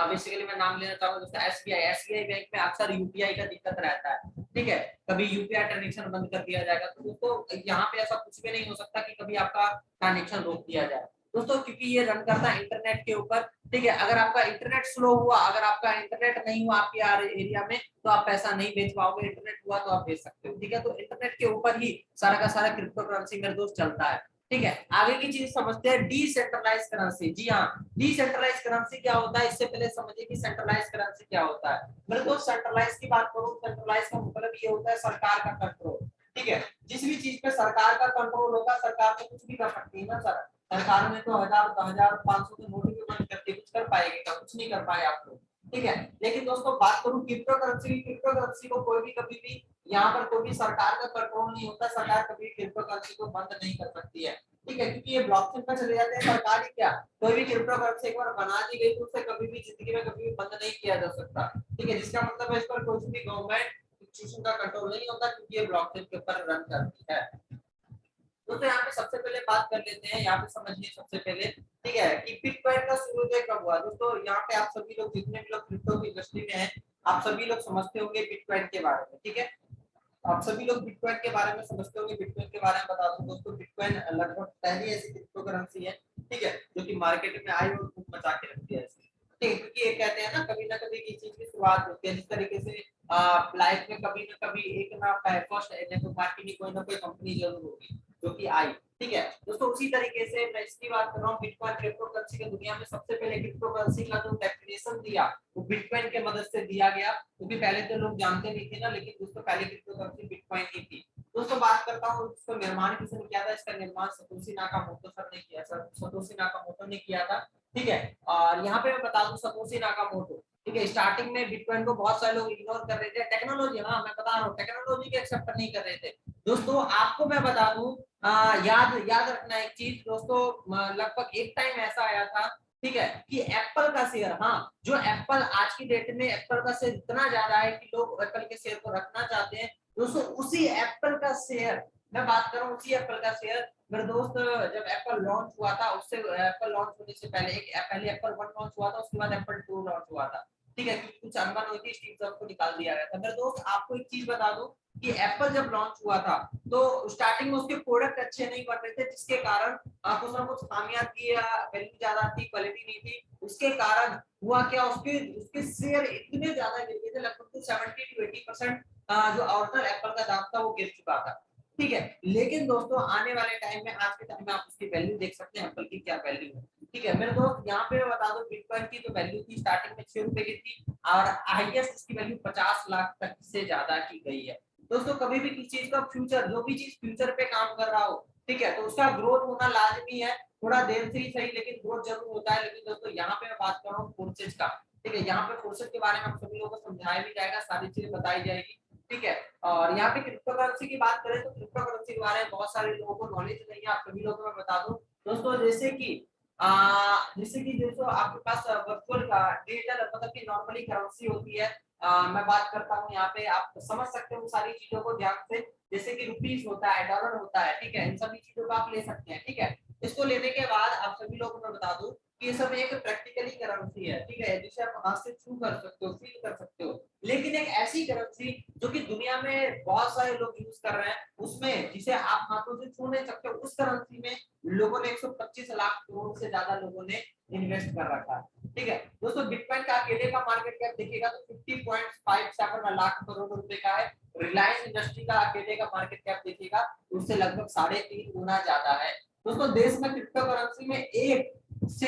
बेसिकली मैं नाम लेना चाहूंगा जैसे एसबीआई बैंक में अक्सर यूपीआई का दिक्कत रहता है, ठीक है, कभी यूपीआई ट्रांजेक्शन बंद कर दिया जाएगा। तो दोस्तों यहाँ पे ऐसा कुछ भी नहीं हो सकता कि कभी आपका ट्रांजेक्शन रोक दिया जाए दोस्तों, क्योंकि ये रन करता है इंटरनेट के ऊपर, ठीक है। अगर आपका इंटरनेट स्लो हुआ, अगर आपका इंटरनेट नहीं हुआ आपके एरिया में, तो आप पैसा नहीं बेच पाओगे, इंटरनेट हुआ तो आप बेच सकते हो, ठीक है। तो इंटरनेट के ऊपर ही सारा का सारा क्रिप्टो करेंसी मेरे दोस्त चलता है, ठीक है। आगे की चीज समझते हैं, डिसेंट्रलाइज करेंसी। जी हाँ, डिसेंट्रलाइज करेंसी क्या होता है, इससे पहले समझिए कि सेंट्रलाइज करेंसी क्या होता है। मेरे दोस्त सेंट्रलाइज की बात करूं, सेंट्रलाइज का मतलब ये होता है सरकार का कंट्रोल, ठीक है। जिस भी चीज पे सरकार का कंट्रोल होगा, सरकार तो कुछ भी कर सकती है ना सर। सरकार ने तो 1000, 2000, 500 के नोट भी बंद करके कुछ कर पाएगी क्या? कुछ नहीं कर पाए आप लोग, ठीक है। लेकिन दोस्तों बात करूं क्रिप्टो करेंसी की, क्रिप्टो करेंसी को कोई भी कभी भी यहाँ पर कोई भी सरकार का कंट्रोल नहीं होता, सरकार कभी क्रिप्टो करेंसी को बंद नहीं कर सकती है, ठीक है, क्योंकि ये ब्लॉकचेन पर चले जाते हैं। सरकार ही क्या, कोई भी क्रिप्टो करेंसी एक बार बना दी गई तो उसे कभी भी जिंदगी में कभी भी बंद नहीं किया जा सकता, ठीक है। जिसका मतलब है इस पर कोई भी गवर्नमेंट इंस्टीट्यूशन का कंट्रोल नहीं होता क्योंकि ये ब्लॉकचेन के ऊपर रन करती है। तो यहाँ पे सबसे पहले बात कर लेते हैं, यहाँ पे समझिए सबसे पहले, ठीक है, कि बिटकॉइन का सूर्योदय कब हुआ। दोस्तों यहाँ पे आप सभी लोग जितने भी लोग क्रिप्टो की इंडस्ट्री में हैं, आप सभी लोग समझते होंगे बिटकॉइन के बारे में, ठीक है। आप सभी लोग बिटकॉइन के बारे में समझते होंगे। बिटकॉइन के बारे में बता दूं दोस्तों, बिटकॉइन लगभग पहली ऐसी क्रिप्टो करेंसी है, ठीक है, जो कि मार्केट में आई और खूब मचा के रख दिया है, ठीक है। क्योंकि ये कहते हैं ना कभी किसी चीज की शुरुआत होती है, जिस तरीके से लाइफ में कभी ना कभी एक ना फर्स्ट मार्केट में कोई ना कोई कंपनी जरूर होगी जो कि आई, ठीक है दोस्तों। उसी तरीके से मैं इसकी बात कर रहा हूँ, बिटकॉइन क्रिप्टो करेंसी की दुनिया में सबसे पहले क्रिप्टो करेंसी का जो डेफिनेशन दिया वो बिटकॉइन के मदद से दिया गया, क्योंकि पहले तो लोग जानते नहीं थे ना, लेकिन दोस्तों पहले क्रिप्टो करेंसी बिटकॉइन ही थी। दोस्तों बात करता हूँ इसका निर्माण किसने किया था। इसका निर्माण सतोशी नाकामोटो सर ने किया, सर सतोशी नाकामोटो ने किया था, ठीक है। और यहाँ पे मैं बता दूं सतोशी नाकामोटो, ठीक है, स्टार्टिंग में बिटकॉइन को बहुत सारे लोग इग्नोर कर रहे थे, टेक्नोलॉजी, हाँ मैं बता रहा हूँ, टेक्नोलॉजी के एक्सेप्ट नहीं कर रहे थे। दोस्तों आपको मैं बता दूं, याद याद रखना एक चीज दोस्तों, लगभग एक टाइम ऐसा आया था, ठीक है, कि एप्पल का शेयर, हाँ जो एप्पल आज की डेट में एप्पल का शेयर इतना ज्यादा है कि लोग एप्पल के शेयर को रखना चाहते हैं। दोस्तों उसी एप्पल का शेयर, मैं बात कर रहा हूँ उसी एप्पल का शेयर, मेरे दोस्त जब एप्पल लॉन्च हुआ था, उससे एप्पल लॉन्च होने से पहले पहले एप्पल 1 लॉन्च हुआ था, उसके बाद एप्पल 2 लॉन्च हुआ था, ठीक है, क्योंकि कुछ अनबन हुई थी, स्टीव जॉब्स को निकाल दिया गया था। मेरे दोस्त आपको एक चीज बता दूं कि एप्पल जब लॉन्च हुआ था तो स्टार्टिंग में उसके प्रोडक्ट अच्छे नहीं बन रहे थे, जिसके कारण कुछ ना कुछ खामियां थी या वैल्यू ज्यादा थी, क्वालिटी नहीं थी, उसके कारण हुआ क्या, उसके उसके शेयर इतने ज्यादा गिर गए थे, लगभग 70 to 80% जो ओरिजिनल एप्पल का दाम था वो गिर चुका था, ठीक है। लेकिन दोस्तों आने वाले टाइम में, आज के टाइम में आप उसकी वैल्यू देख सकते हैं एप्पल की क्या वैल्यू है, ठीक है। मेरे दोस्त यहाँ पे मैं बता दूं बिटकॉइन की जो वैल्यू थी स्टार्टिंग में 6 रुपए की थी और हाईएस्ट इसकी वैल्यू 50 लाख तक से ज्यादा की गई है। दोस्तों कभी भी किसी चीज का फ्यूचर, जो भी चीज फ्यूचर पे काम कर रहा हो, ठीक है, तो उसका ग्रोथ होना लाजमी है, थोड़ा देर से ही सही लेकिन ग्रोथ जरूर होता है। लेकिन दोस्तों यहाँ पे मैं बात कर रहा हूँ फोर्सेज का, ठीक है, यहाँ पे फोर्सेज के बारे में आप सभी लोगों को समझाया भी जाएगा, सारी चीजें बताई जाएगी, ठीक है। और यहाँ पे क्रिप्टो करेंसी की बात करें तो क्रिप्टो करेंसी के बारे में बहुत सारे लोगों को नॉलेज नहीं है, आप सभी लोगों को मैं बता दूं दोस्तों, जैसे कि दोस्तों आपके पास वर्चुअल डिजिटल मतलब कि नॉर्मली करेंसी होती है, मैं बात करता हूँ यहाँ पे, आप समझ सकते हो सारी चीजों को ध्यान से, जैसे कि रुपीस होता है, डॉलर होता है, ठीक है, इन सभी चीजों को आप ले सकते हैं, ठीक है। इसको लेने के बाद आप सभी लोगों को मैं बता दूं कि ये सब एक प्रैक्टिकली करेंसी है, ठीक है, जिसे आप हाथ से छू कर सकते हो, फील कर सकते हो, लेकिन एक ऐसी करेंसी जो कि दुनिया में बहुत सारे लोग यूज कर रहे हैं, उसमें जिसे आप हाथों से छू नहीं सकते, उस करेंसी में लोगों ने 125 लाख करोड़ से ज्यादा लोगों ने इन्वेस्ट कर रखा है, ठीक है। दोस्तों बिटकॉइन का अकेले का मार्केट कैप देखिएगा तो 50.57 लाख करोड़ रुपए का है। रिलायंस इंडस्ट्री का अकेले का मार्केट कैप देखिएगा उससे लगभग 3.5 गुना ज्यादा है। दोस्तों देश में क्रिप्टो करेंसी में 1 से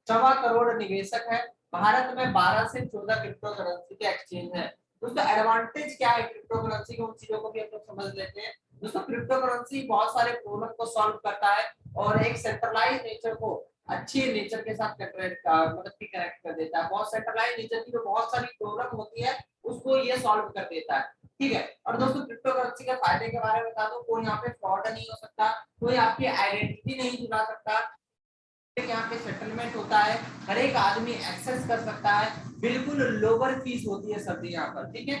1.25 करोड़ निवेशक है। भारत में 12 से 14 क्रिप्टो करेंसी के एक्सचेंज है। दोस्तों एडवांटेज क्या है क्रिप्टो करेंसी के, उन चीजों को भी हम लोग समझ लेते हैं। दोस्तों क्रिप्टो करेंसी बहुत सारे प्रॉब्लम को सॉल्व करता है और एक सेंट्रलाइज नेचर को अच्छे नेचर के साथ मतलब कि कनेक्ट कर देता है। बहुत सेंट्रलाइज नेचर की जो बहुत सारी प्रॉब्लम होती है ये सॉल्व कर देता है, ठीक है। और दोस्तों क्रिप्टो करेंसी के फायदे के बारे में बता दूं, कोई यहाँ पे फ्रॉड नहीं हो सकता, कोई आपकी आइडेंटिटी नहीं चुरा सकता, यहाँ पे सेटलमेंट होता है, हर एक आदमी एक्सेस कर सकता है, बिल्कुल लोअर फीस होती है सर यहाँ पर, ठीक है।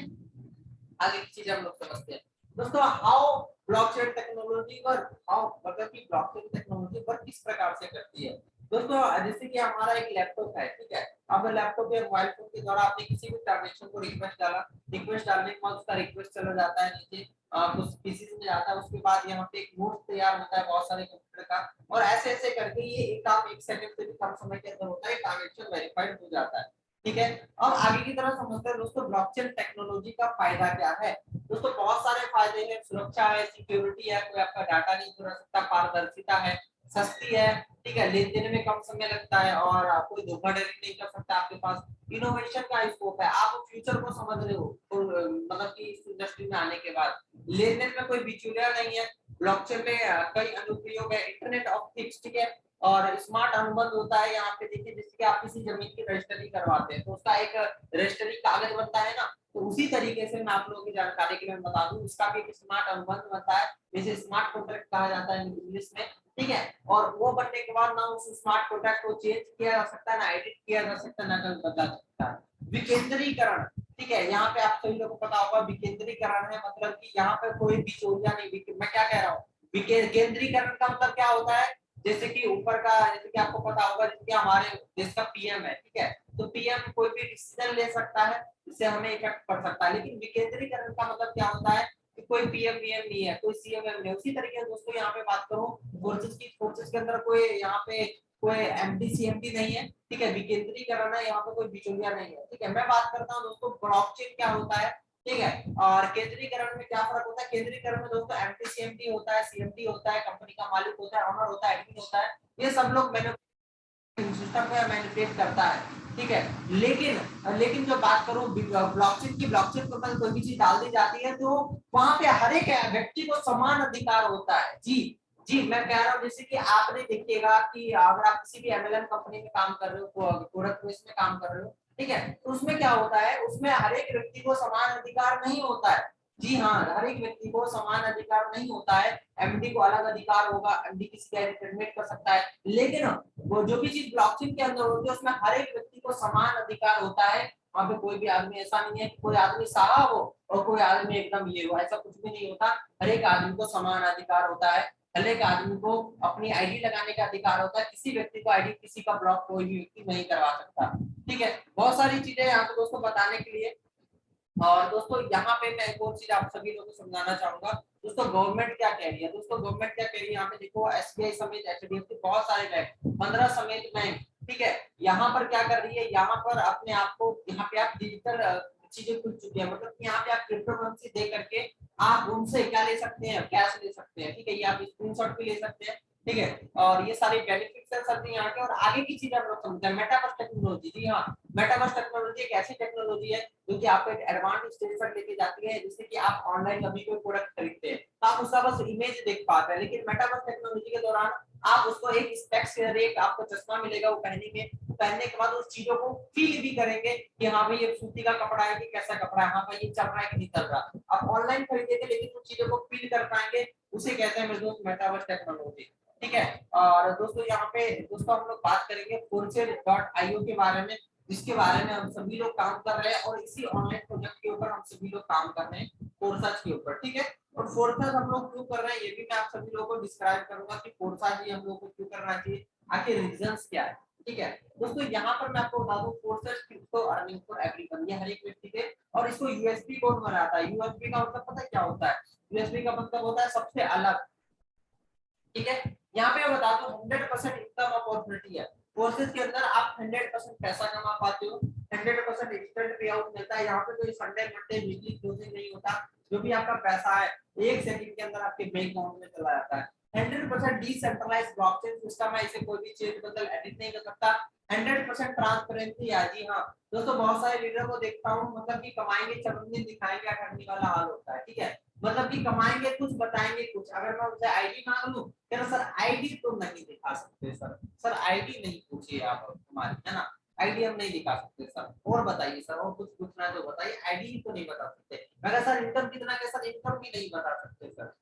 आगे की चीज हम लोग समझते हैं दोस्तों, how blockchain technology work, how मतलब कि ब्लॉकचेन टेक्नोलॉजी वर्क किस प्रकार से करती है। दोस्तों जैसे कि हमारा एक लैपटॉप है, ठीक है, अब लैपटॉप या मोबाइल फोन के द्वारा आपने किसी भी ट्रांजैक्शन को रिक्वेस्ट डाला, रिक्वेस्ट डालने के बाद उसका रिक्वेस्ट चला जाता है नीचे कुछ पीसीस में जाता है, उसके बाद यहाँ पे एक नोट तैयार होता है बहुत सारे कंप्यूटर का, और ऐसे ऐसे करके ये एक काम 1 सेकंड से भी कम समय के अंदर होता है, ट्रांजैक्शन वेरीफाइड हो जाता है, ठीक है। अब आगे की तरफ समझते हैं दोस्तों ब्लॉकचेन टेक्नोलॉजी का फायदा क्या है। दोस्तों बहुत सारे फायदे हैं, सुरक्षा है, सिक्योरिटी है, कोई आपका डाटा नहीं चुरा सकता, पारदर्शिता है, सस्ती है, ठीक है, लेन देन में कम समय लगता है, और कोई धोखाधड़ी नहीं कर सकता आपके पास, इनोवेशन का स्कोप है, आप फ्यूचर को समझ रहे हो तो मतलब कि इस इंडस्ट्री में आने के बाद लेन देन में कोई बिचौलिया नहीं है, ब्लॉकचेन में कई अनुप्रयोग है, इंटरनेट ऑफ थिंग्स, ठीक है, और स्मार्ट अनुबंध होता है यहाँ पे, देखिए जैसे कि आप किसी जमीन की रजिस्ट्री करवाते हैं तो उसका एक रजिस्ट्री कागज बनता है ना, तो उसी तरीके से मैं आप लोगों की जानकारी के लिए बता दूं, इसका भी एक स्मार्ट अनुबंध बनता है, जिसे स्मार्ट कॉन्ट्रैक्ट कहा जाता है इंग्लिश में, ठीक है। और वो बनने के बाद ना उस स्मार्ट कॉन्ट्रैक्ट को चेंज किया जा सकता है, ना एडिट किया जा सकता है, ना कल बदला जा सकता है। विकेंद्रीकरण, ठीक है, यहाँ पे आप सभी लोगों को पता होगा विकेंद्रीकरण है मतलब कि यहाँ पे कोई बिचौलिया नहीं, मैं क्या कह रहा हूँ, विकेंद्रीकरण का मतलब क्या होता है, जैसे कि ऊपर का, जैसे कि आपको पता होगा जैसे कि हमारे देश का पीएम है, ठीक है, तो पीएम कोई भी डिसीजन ले सकता है जिससे हमें इफेक्ट पड़ सकता है, लेकिन विकेंद्रीकरण का मतलब क्या होता है कि कोई पीएम वीएम नहीं है, कोई सीएम नहीं है। उसी तरीके से दोस्तों यहाँ पे बात करूं फोर्सेस के अंदर कोई यहाँ पे कोई एमडी सीएमडी नहीं है, ठीक है, विकेंद्रीकरण है, यहाँ पे कोई बिचौलिया नहीं है, ठीक है। मैं बात करता हूँ दोस्तों ब्लॉकचेन क्या होता है, ठीक है, और केंद्रीकरण में क्या फर्क होता है। केंद्रीकरण में दोस्तों एमडी सीएमडी होता है, सीएमडी होता है, कंपनी का मालिक होता है, ओनर होता है, एडमिन होता है, ये सब लोग सिस्टम को मैनिपुलेट करता है, ठीक है। लेकिन जो बात करूं ब्लॉकचेन की, ब्लॉकचेन के ऊपर कोई भी चीज डाल दी जाती है तो वहां पे हर एक व्यक्ति को समान अधिकार होता है। जी मैं कह रहा हूँ, जैसे कि आपने देखिएगा कि अगर आप किसी भी एमएलएम कंपनी में काम कर रहे हो, गोरखपुर में काम कर रहे हो, ठीक है, तो उसमें क्या होता है, उसमें हर एक व्यक्ति को समान अधिकार नहीं होता है। जी हाँ, हर एक व्यक्ति को समान अधिकार नहीं होता है, एमडी को अलग अधिकार होगा, एमडी किसी का रिप्रेजेंट कर सकता है, लेकिन वो जो भी चीज ब्लॉकचेन के अंदर होती है उसमें हर एक व्यक्ति को समान अधिकार होता है। वहां पे कोई भी आदमी ऐसा नहीं है कि कोई आदमी साहब हो और कोई आदमी एकदम ये हो, ऐसा कुछ भी नहीं होता, हर एक आदमी को समान अधिकार होता है, हर एक आदमी को अपनी आईडी लगाने का अधिकार होता है, किसी व्यक्ति को आईडी किसी का ब्लॉक कोई भी व्यक्ति नहीं करवा सकता, ठीक है। बहुत सारी चीजें यहाँ पे दोस्तों बताने के लिए, और दोस्तों यहाँ पे मैं एक और चीज आप सभी लोगों को समझाना चाहूंगा। दोस्तों गवर्नमेंट क्या कह रही है, दोस्तों गवर्नमेंट क्या कह रही है, यहाँ पे देखो एसबीआई समेत एचडीएफसी बहुत सारे बैंक, 15 समेत बैंक, ठीक है, यहाँ पर क्या कर रही है, यहाँ पर अपने आप को, यहाँ पे आप डिजिटल चीजें खुल चुकी है, मतलब यहाँ पे आप क्रिप्टो करेंसी दे करके आप उनसे क्या ले सकते हैं, कैश ले सकते हैं, ठीक है, ये आप स्क्रीनशॉट भी ले सकते हैं, ठीक है। और ये सारे बेनिफिट्स है सर यहाँ के। और आगे की चीज हम लोग समझते हैं मेटावर्स टेक्नोलॉजी। जी हाँ, मेटावर्स टेक्नोलॉजी एक ऐसी टेक्नोलॉजी है जो कि आपको एक एडवांस स्टेज पर लेके जाती है, जिससे कि आप ऑनलाइन अभी कोई प्रोडक्ट खरीदते हैं तो आप उसका बस इमेज देख पाते हैं, लेकिन मेटावर्स टेक्नोलॉजी के दौरान आप उसको एक स्पेक्स एक आपको चश्मा मिलेगा, वो पहनेंगे, पहनने के बाद उस चीजों को फील भी करेंगे कि हाँ भाई ये सूती का कपड़ा है कि कैसा कपड़ा है, हाँ भाई ये चल रहा है कि नहीं चल रहा। आप ऑनलाइन खरीदेंगे लेकिन उन चीजों को फील कर पाएंगे, उसे कहते हैं मेरे दोस्त मेटावर्स टेक्नोलॉजी, ठीक है। और दोस्तों यहाँ पे दोस्तों हम लोग बात करेंगे Force.io के बारे में, जिसके बारे में हम सभी लोग काम कर रहे हैं, और इसी ऑनलाइन प्रोजेक्ट के ऊपर हम सभी लोग काम कर रहे हैं, फोर्साज के ऊपर, ठीक है। और फोर्साज हम लोग क्यों कर रहे हैं ये भी मैं आप सभी लोगों को डिस्क्राइब करूंगा कि फोर्साज हम लोग को क्यों करना चाहिए, आखिर रीजंस क्या है, ठीक है। दोस्तों यहाँ पर मैं आपको बता दूं Forsage crypto earning for everyone, ये हर एक व्यक्ति के, और इसको यूएसपी कोड बनाता है। यूएसपी का मतलब पता है क्या होता है, यूएसपी का मतलब होता है सबसे अलग, ठीक है। यहाँ पे मैं बता दूं 100% इनकम अपॉर्चुनिटी है, कोर्सेज के अंदर आप 100% पैसा कमा पाते हो, 100% इंस्टेंट पे आउट मिलता है, यहाँ पे कोई संडे मंडे वीकली क्लोजिंग नहीं होता, जो भी आपका पैसा है 1 सेकंड के अंदर आपके बैंक अकाउंट में चला जाता है। 100% डिसेंट्रलाइज्ड ब्लॉकचेन सिस्टम है, इसे कोई भी चेंज बदल एडिट नहीं कर सकता। 100% ट्रांसपेरेंसी है। जी हाँ दोस्तों, बहुत सारे लीडर को देखता हूँ मतलब कि कमाएंगे चमकने दिखाएंगे अठन्नी वाला हाल होता है, ठीक है, मतलब कि कमाएंगे कुछ बताएंगे कुछ, अगर मैं उनसे आईडी मांग लूं कह रहा सर आईडी तो नहीं दिखा सकते, सर आईडी नहीं पूछिए आप हमारी, है ना, आईडी हम नहीं दिखा सकते सर। और बताइए सर, और कुछ पूछना है तो बताइए, आईडी तो नहीं बता सकते। मैं कहा सर इनकम कितना है, सर इनकम भी नहीं बता सकते सर,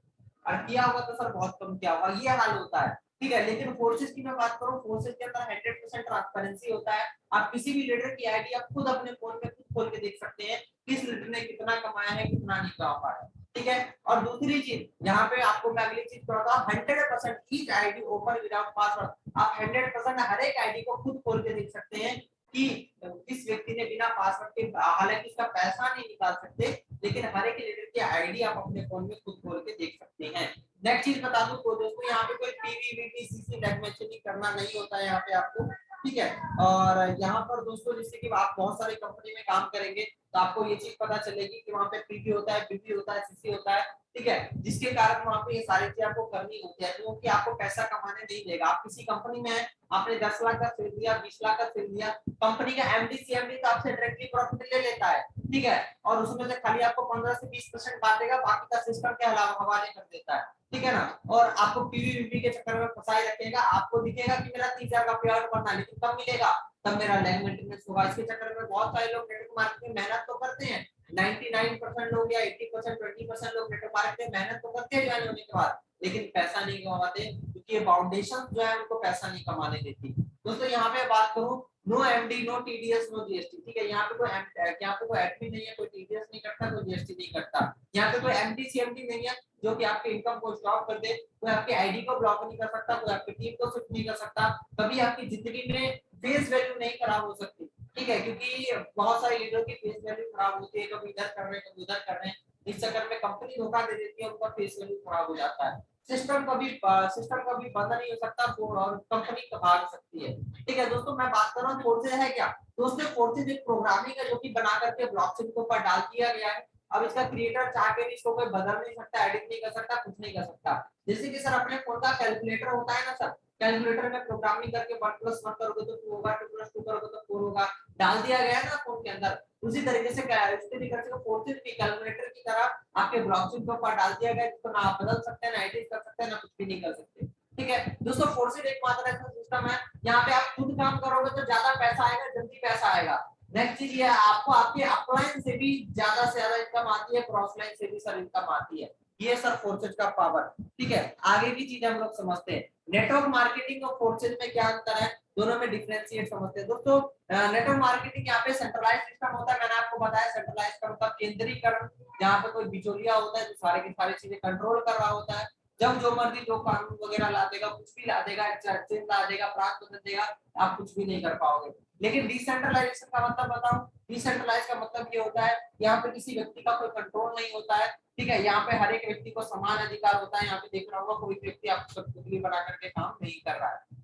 और किया होगा तो सर बहुत कम किया होगा, ये हाल होता है। ठीक है, लेकिन फोर्सेस की मैं बात करूं, फोर्सेस के अंदर 100% ट्रांसपेरेंसी होता है। आप किसी भी लीडर की आईडी आप खुद अपने फोन पे खुद खोल के देख सकते हैं किस लीडर ने कितना कमाया है, कितना नहीं कमा पाया। ठीक है, और दूसरी चीज यहाँ पे आपको मैं अगली चीज बताऊंगा, 100% each ID open without password. आप 100% हर एक आईडी को खुद खोल के देख सकते हैं कि किस व्यक्ति ने बिना पासवर्ड के, हालांकि उसका पैसा नहीं निकाल सकते, लेकिन हर एक लीडर की आईडी आप अपने फोन में खुद खोल के देख सकते हैं। नेक्स्ट चीज बता दूं तो दोस्तों, यहाँ पे कोई PV VT CC tag matching करना नहीं होता है यहाँ पे आपको। ठीक है, और यहाँ पर दोस्तों जैसे कि आप बहुत सारी कंपनी में काम करेंगे तो आपको ये चीज पता चलेगी कि वहाँ पे पीवी होता है, पीवी होता है, सीसी होता है। ठीक है, जिसके कारण वहाँ पे ये सारी चीजें आपको करनी होती है, क्योंकि आपको पैसा कमाने नहीं देगा। आप किसी कंपनी में है, आपने 10 लाख का खरीद दिया, 20 लाख का खरीद दिया, कंपनी का एमडी सीएमडी तो आपसे डायरेक्टली प्रॉफिट ले लेता है। ठीक है, और उसमें से खाली आपको 15 से 20% बांटेगा, बाकी का सिस्टम के हवाले कर देता है। ठीक है ना, और आपको पीवीपी के चक्कर में फंसाए रखेगा। आपको दिखेगा कि मेरा 30,000 का पेआउट बनना है, लेकिन कब मिलेगा, तब मेरा लैंड मेंटेनेंस होगा। इसके चक्कर में बहुत सारे लोग नेटवर्क मार्केटिंग में मेहनत तो करते हैं, 99% लोग या 80% 20% लोग नेटवर्क मार्केटिंग में मेहनत तो करते हैं ज्वाइन होने के बाद, लेकिन पैसा नहीं कमाते, क्योंकि ये फाउंडेशन जो है उनको पैसा नहीं कमाने देती। दोस्तों यहाँ पे बात करूं, no MD, no TDS, no GST. ठीक है, यहाँ पे कोई एडमिन नहीं है, कोई टीडीएस नहीं करता, कोई जीएसटी नहीं करता। यहाँ पे कोई एमडी सीएमडी नहीं है जो कि आपके इनकम को स्टॉप कर दे, कोई आपकी आईडी को ब्लॉक नहीं कर सकता, कोई आपकी टीम को स्विच नहीं कर सकता, कभी आपकी जिंदगी में फेस वैल्यू नहीं खराब हो सकती। ठीक है, क्योंकि बहुत सारे लीडरों की फेस वैल्यू खराब होती है, कभी इधर कर रहे हैं, कभी उधर कर रहे हैं, इस चक्कर में कंपनी धोखा दे देती है, उनका फेस वैल्यू खराब हो जाता है। सिस्टम कभी बंद नहीं हो सकता और कंपनी भाग सकती है। ठीक है दोस्तों, मैं बात कर रहा हूँ फोर्सेज है क्या। दोस्तों फोर्सेज एक प्रोग्रामिंग है जो कि बना करके ब्लॉकचेन के ऊपर डाल दिया गया है। अब इसका क्रिएटर चाह के भी इसको कोई बदल नहीं सकता, एडिट नहीं कर सकता, कुछ नहीं कर सकता। जैसे कि सर अपने फोन का कैलकुलेटर होता है ना सर, कैलकुलेटर में प्रोग्रामिंग करके 1+1 करोगे तो 2 होगा, 2+2 करोगे तो 4 होगा, डाल दिया गया है ना फोन के अंदर। उसी तरीके से इसके भी कर सकते, फोर्सेज भी कैलकुलेटर की तरह आपके ब्लॉकचेन के ऊपर डाल दिया गया है, जिसको ना आप बदल सकते हैं, ना एडिट कर सकते हैं, ना कुछ भी नहीं कर सकते। ठीक है दोस्तों, फोर्सेज एक मात्र ऐसा सिस्टम है, यहाँ पे आप खुद काम करोगे तो ज्यादा पैसा आएगा, जल्दी पैसा आएगा। नेक्स्ट चीज ये आपको आपके अपलाइन से भी ज्यादा से ज्यादा इनकम आती है, क्रॉसलाइन से भी सर इनकम आती है। ये सर फोर्सेज का पावर। ठीक है, आगे की चीज हम लोग समझते हैं, नेटवर्क मार्केटिंग और फोर्सेज में क्या अंतर है, दोनों में डिफरेंशिएट समझते हैं। दोस्तों नेटवर्क मार्केटिंग यहाँ पे सेंट्रलाइज सिस्टम होता है, मैंने आपको बताया सेंट्रलाइज का मतलब केंद्रीकरण, जहाँ पे कोई बिचौलिया होता है जो सारे की सारी चीजें कंट्रोल कर रहा होता है। जब जो मर्जी जो कानून वगैरह ला देगा, कुछ भी ला देगा, चेंज ला देगा, प्राप्त बदल देगा, आप कुछ भी नहीं कर पाओगे। लेकिन डिसेंट्रलाइजेशन का मतलब बताऊं, डिसेंट्रलाइज का मतलब ये होता है यहाँ पे किसी व्यक्ति का कोई कंट्रोल नहीं होता है। ठीक है, यहाँ पे हर एक व्यक्ति को समान अधिकार होता है। यहाँ पे देख रहा होगा कोई व्यक्ति आपको कठपुतली बना करके काम नहीं कर रहा है।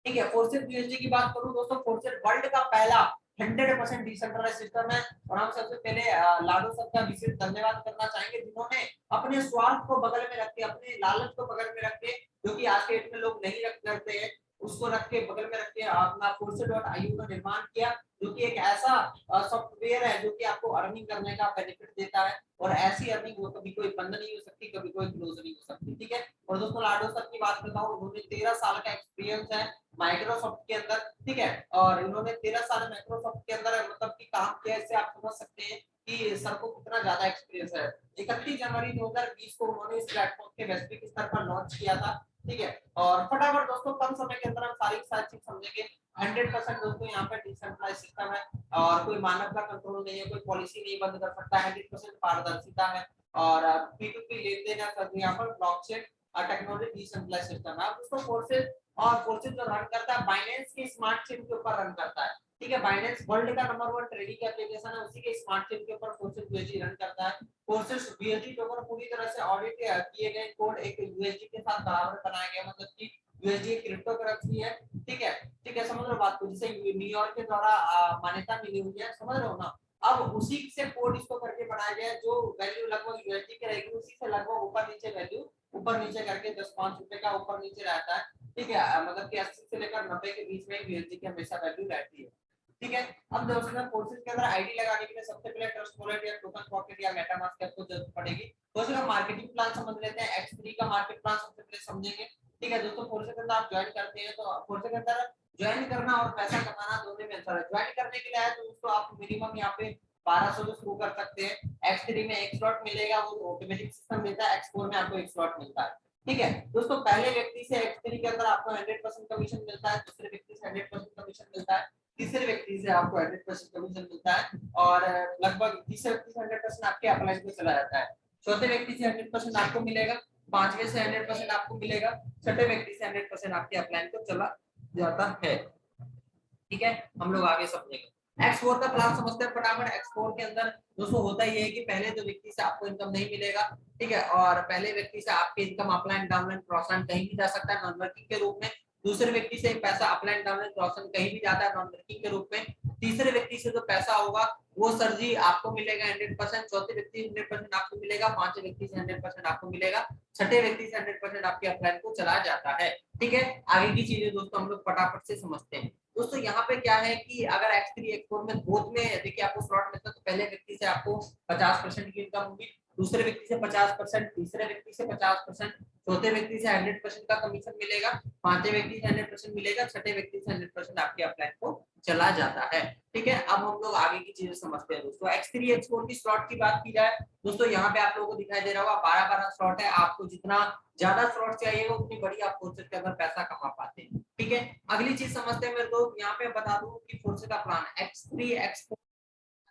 ठीक है, फोर्सेज यूएसडी की बात करूं दोस्तों, फोर्सेज वर्ल्ड का पहला 100% डिसेंट्रलाइज सिस्टम है, और हम सबसे पहले लाडो सर का विशेष धन्यवाद करना चाहेंगे, जिन्होंने अपने स्वार्थ को बगल में रख के, अपने लालच को बगल में रख के, जो कि आज के डेट में लोग नहीं रख करते हैं, उसको रख के बगल में रख के अपना force.io का निर्माण किया, जो कि एक ऐसा सॉफ्टवेयर है जो कि आपको अर्निंग करने का बेनिफिट देता है, और ऐसी अर्निंग वो कभी कोई बंद नहीं हो सकती, कभी कोई क्लोज नहीं हो सकती। ठीक है, और दोस्तों लाडो सर की बात करता हूँ, उन्होंने 13 साल का एक्सपीरियंस है माइक्रोसॉफ्ट के अंदर। ठीक है, और इन्होंने 13 साल माइक्रोसॉफ्ट के अंदर मतलब कि काम किया, इससे आप समझ सकते हैं कि सर को कितना ज्यादा एक्सपीरियंस है। 31 जनवरी 2020 को उन्होंने इस प्लेटफॉर्म के वैश्विक स्तर पर लॉन्च किया था। ठीक है, और फटाफट दोस्तों कम समय के अंदर हम सारी चीज समझेंगे। 100% दोस्तों यहाँ पे डिसेंट्रलाइज सिस्टम है, और कोई मानव का कंट्रोल नहीं है, कोई पॉलिसी नहीं बंद कर सकता है, 100% पारदर्शिता है, और P2P लेन-देन है यहाँ पर, ब्लॉकचेन और टेक्नोलॉजी डिसेंट्रलाइज सिस्टम है। अब दोस्तों फोर्सेज, और फोर्सेज जो रन करता है बाइनेंस के स्मार्ट चेन के ऊपर रन करता है। ठीक है, बाइनेंस वर्ल्ड का नंबर 1 ट्रेडिंग एप्लीकेशन है, उसी के स्मार्ट चेन के ऊपर फोर्सेज यूएसडी रन करता है। फोर्सेज यूएसडी टोकन पूरी तरह से ऑडिट किए गए कोड एक यूएसडी के साथ बराबर बनाया गया, मतलब कि यूएसडी क्रिप्टो करेंसी है। ठीक है, ठीक है, समझ लो बात को, जिसे न्यूयॉर्क के द्वारा मान्यता मिली हुई है, समझ रहे हो ना। अब उसी से कोड इसको करके बनाया गया है, जो वैल्यू लगभग यूएसडी की रहेगी, उसी से लगभग ऊपर नीचे वैल्यू, ऊपर नीचे करके 10-5 रुपए का ऊपर नीचे रहता है। ठीक है, मतलब कि 80 से लेकर 90 के बीच में यूएसडी की हमेशा वैल्यू रहती है। ठीक है, अब दोस्तों फोर्सेज के अंदर आईडी लगाने के लिए सबसे पहले ट्रस्ट वॉलेट या टोकन पॉकेट या मेटामास्क की आपको जरूरत पड़ेगी। दोस्तों मार्केटिंग प्लान समझ लेते हैं, X3 का मार्केट प्लान सबसे पहले समझेंगे। ठीक है दोस्तों, फोर्सेज के अंदर आप ज्वाइन करते हैं तो फोर्सेज के अंदर ज्वाइन करना और पैसा कमाना दोनों में अंतर है। ज्वाइन करने के लिए आए तो दोस्तों आप मिनिमम यहाँ पे 1200 से शुरू कर सकते हैं। X3 में एक स्लॉट मिलेगा, वो ऑटोमेटिक सिस्टम मिलता है। X4 में आपको एक स्लॉट मिलता है। ठीक है दोस्तों, पहले व्यक्ति से X3 के अंदर आपको 100% कमीशन मिलता है, दूसरे व्यक्ति से 100% कमीशन मिलता है, तीसरे व्यक्ति से आपको 100% कमीशन मिलता है और लगभग तीसरे व्यक्ति से 100% आपके अपलाइन पे चला जाता है। चौथे व्यक्ति से 100% आपको मिलेगा, पांचवें से 100% आपको मिलेगा, छठे व्यक्ति से 100% आपके अपलाइन को चला जाता है। ठीक है, हम लोग आगे समझेंगे। X4 का प्लान समझते हैं फटाफट। X4 के अंदर दोस्तों होता ही है कि पहले तो व्यक्ति से आपको इनकम नहीं मिलेगा, ठीक है, और पहले व्यक्ति से आपके इनकम अपलाइन डाउनलाइन क्रॉस कहीं भी जा सकता है नॉन वर्किंग के रूप में। दूसरे व्यक्ति से पैसा अपलाइन डाउनलाइन क्रॉस कहीं भी जाता है नॉन वर्किंग के रूप में। तीसरे व्यक्ति से जो पैसा होगा वो सर जी आपको मिलेगा 100%, चौथे व्यक्ति 100% आपको मिलेगा, पांचवे व्यक्ति से 100% आपको मिलेगा, छठे व्यक्ति से 100% आपके अपलाइन को चला जाता है। ठीक है, आगे की चीजें दोस्तों हम लोग फटाफट से समझते हैं। दोस्तों यहाँ पे क्या है कि अगर X3 X4 में बोथ में देखिए आपको स्लॉट मिलता है तो पहले व्यक्ति से आपको 50% की इनकम होगी, दूसरे व्यक्ति से 50%, तीसरे व्यक्ति से 50%, चौथे व्यक्ति से 100% का कमीशन मिलेगा, पांचवे व्यक्ति से 100% मिलेगा, छठे व्यक्ति से 100% आपके अपलाइन को चला जाता है। ठीक है, अब हम लोग आगे की चीजें समझते हैं दोस्तों। X3 X4 की स्लॉट की बात की जाए दोस्तों, यहाँ पे आप लोगों को दिखाई दे रहा होगा 12-12 स्लॉट है। आपको जितना ज्यादा स्लॉट चाहिए उतनी बड़ी आप फोर्सेज के अंदर पैसा कमा पाते हैं। ठीक है, अगली चीज समझते हैं मेरे दोस्त। यहाँ पे बता दूं कि फोर्सेज का प्लान X3 X4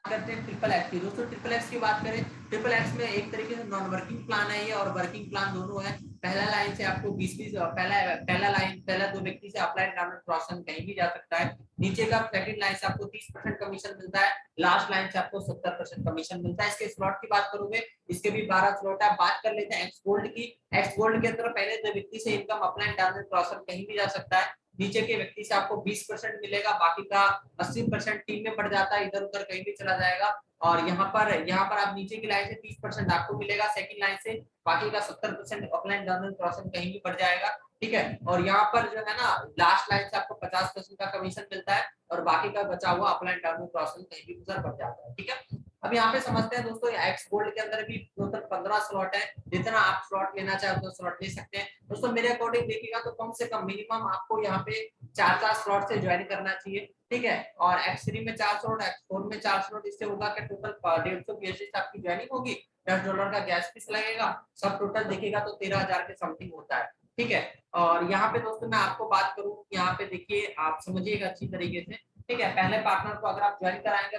करते हैं ट्रिपल एक्स की। दोस्तों ट्रिपल एक्स की बात करें, ट्रिपल एक्स में एक तरीके से नॉन वर्किंग प्लान है ये और वर्किंग प्लान दोनों है। पहला लाइन से आपको 20-20 पहला दो व्यक्ति से अपलाइन डाउनलोड क्रॉस कहीं भी जा सकता है। नीचे का सेकंड लाइन से आपको 30% कमीशन मिलता है, लास्ट लाइन से आपको 70% कमीशन मिलता है। इसके स्लॉट की बात करोगे, इसके भी 12 स्लॉट है। बात कर लेते हैं एक्स गोल्ड की। एक्स गोल्ड के अंदर पहले दो व्यक्ति से इनकम अपलाइन डाउनलोड क्रॉस कहीं भी जा सकता है, नीचे के व्यक्ति से आपको 20% मिलेगा, बाकी का 80% टीम में बढ़ जाता है, इधर उधर कहीं भी चला जाएगा। और यहाँ पर आप नीचे की लाइन से 30% आपको मिलेगा, सेकंड लाइन से बाकी का 70% ऑफलाइन डाउनलोड क्रॉसिंग कहीं भी बढ़ जाएगा। ठीक है, और यहाँ पर जो है ना लास्ट लाइन से आपको 50% का कमीशन मिलता है और बाकी का बचा हुआ अपलाइन डाउनलोड क्रॉसिंग कहीं भी गुजर बढ़ जाता है। ठीक है, अब यहाँ पे समझते हैं दोस्तों एक्स गोल्ड के अंदर भी टोटल 15 स्लॉट है, जितना आप स्लॉट लेना चाहे उतना स्लॉट ले सकते हैं। दोस्तों मेरे अकॉर्डिंग देखिएगा तो कम से कम मिनिमम आपको यहाँ पे 4 स्लॉट से ज्वाइन करना चाहिए। ठीक है, और X3 में 4 स्लॉट, X4 में 4 स्लॉट, इससे होगा कि टोटल 150 पीएससी आपकी ज्वाइनिंग होगी, $10 का गैस फीस लगेगा, सब टोटल देखिएगा तो 13,000 के समथिंग होता है। ठीक है, और यहाँ पे दोस्तों मैं आपको बात करूँ, यहाँ पे देखिए आप समझिएगा अच्छी तरीके से। ठीक है, पहले पार्टनर को अगर आप ज्वाइन कराएंगे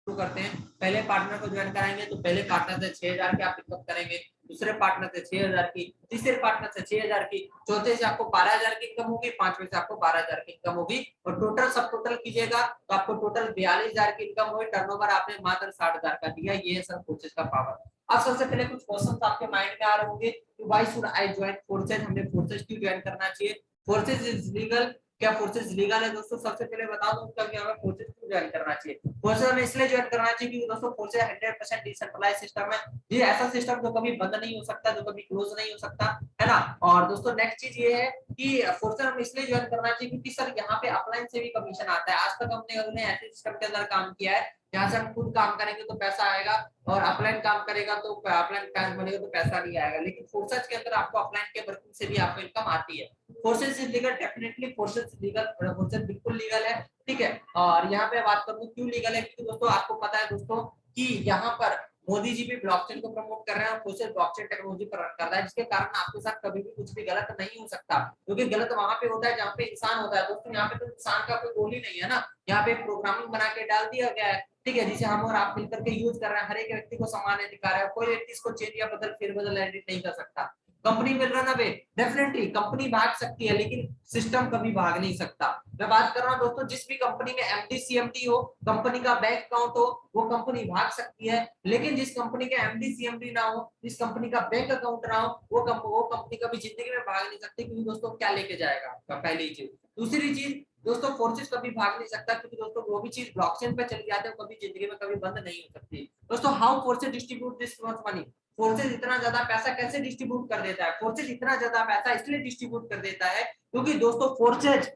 शुरू करते हैं, पहले पार्टनर को ज्वाइन कराएंगे तो पहले पार्टनर से 6,000 की आप इनकम करेंगे, दूसरे पार्टनर से 6,000 की, तीसरे पार्टनर से 6,000 की, चौथे से आपको 12,000 की इनकम होगी, पांचवे से आपको 12,000 की इनकम होगी और टोटल सब टोटल कीजिएगा तो आपको टोटल 42,000 की इनकम होगी। टर्नओवर आपने मात्र 60,000 का दिया। ये है सर फोर्सेज का पावर। अब सबसे पहले कुछ क्वेश्चन आपके माइंड में आ रहे होंगे कि why should I join forces, हमें फोर्सेज क्यों ज्वाइन करना चाहिए, फोर्सेज इज लीगल, क्या फोर्सेज लीगल है? दोस्तों सबसे पहले बता दूं कि हमें फोर्सेज क्यों ज्वाइन करना चाहिए। फोर्सेज हमें इसलिए ज्वाइन करना चाहिए क्योंकि दोस्तों फोर्सेज 100% डिसेंट्रलाइज्ड सिस्टम है, ये ऐसा सिस्टम जो कभी बंद नहीं हो सकता, जो कभी क्लोज नहीं हो सकता, है ना। और दोस्तों नेक्स्ट चीज ये है कि फोर्सेज हम इसलिए ज्वाइन करना चाहिए क्योंकि सर यहाँ पे अपलाइन से भी कमीशन आता है। आज तक हमने ऐसे सिस्टम के अंदर काम किया है जहाँ से हम खुद काम करेंगे तो पैसा आएगा और अपलाइन काम करेगा तो अपलाइन काम बनेगा तो पैसा नहीं आएगा, लेकिन फोर्सेज के अंदर आपको अपलाइन के वर्किंग से भी आपको इनकम आती है। Forces is legal, definitely forces legal, forces बिल्कुल लीगल है। ठीक है, और यहाँ पे बात करूँ क्यों लीगल है, क्योंकि दोस्तों आपको पता है दोस्तों कि यहाँ पर मोदी जी भी ब्लॉकचेन को प्रमोट कर रहे हैं और फोर्सेज ब्लॉकचेन टेक्नोलॉजी पर रन कर रहा है, जिसके कारण आपके साथ कभी भी कुछ भी गलत नहीं हो सकता, क्योंकि गलत वहां पे होता है जहाँ पे इंसान होता है। दोस्तों यहाँ पे तो इंसान का कोई रोल ही नहीं है ना, यहाँ पे प्रोग्रामिंग बना के डाल दिया गया है। ठीक है, जिसे हम और आप मिलकर के यूज कर रहे हैं, हर एक व्यक्ति को समान अधिकार है, कोई व्यक्ति इसको चेंज या बदल फेरबदल एडिट नहीं कर सकता। कंपनी मिल रहा ना बे, डेफिनेटली कंपनी भाग सकती है लेकिन सिस्टम कभी भाग नहीं सकता। मैं बात कर रहा हूँ दोस्तों जिस भी कंपनी में एमडी सीएमडी हो, कंपनी का बैंक अकाउंट हो, वो कंपनी भाग सकती है, लेकिन जिस कंपनी का एमडी सीएमडी ना हो, जिस कंपनी का बैंक अकाउंट ना हो, वो कंपनी कभी जिंदगी में भाग नहीं सकती, क्योंकि दोस्तों क्या लेके जाएगा आपका, पहली चीज। दूसरी चीज दोस्तों फोर्सेज कभी भाग नहीं सकता, क्योंकि दोस्तों वो भी चीज ब्लॉकचेन पे चली जाती है, कभी जिंदगी में कभी बंद नहीं हो सकती। दोस्तों how forces distribute this money, forces इतना ज्यादा पैसा कैसे डिस्ट्रीब्यूट कर देता है? फोर्सेज इतना ज्यादा पैसा इसलिए डिस्ट्रीब्यूट कर देता है क्योंकि दोस्तों फोर्सेज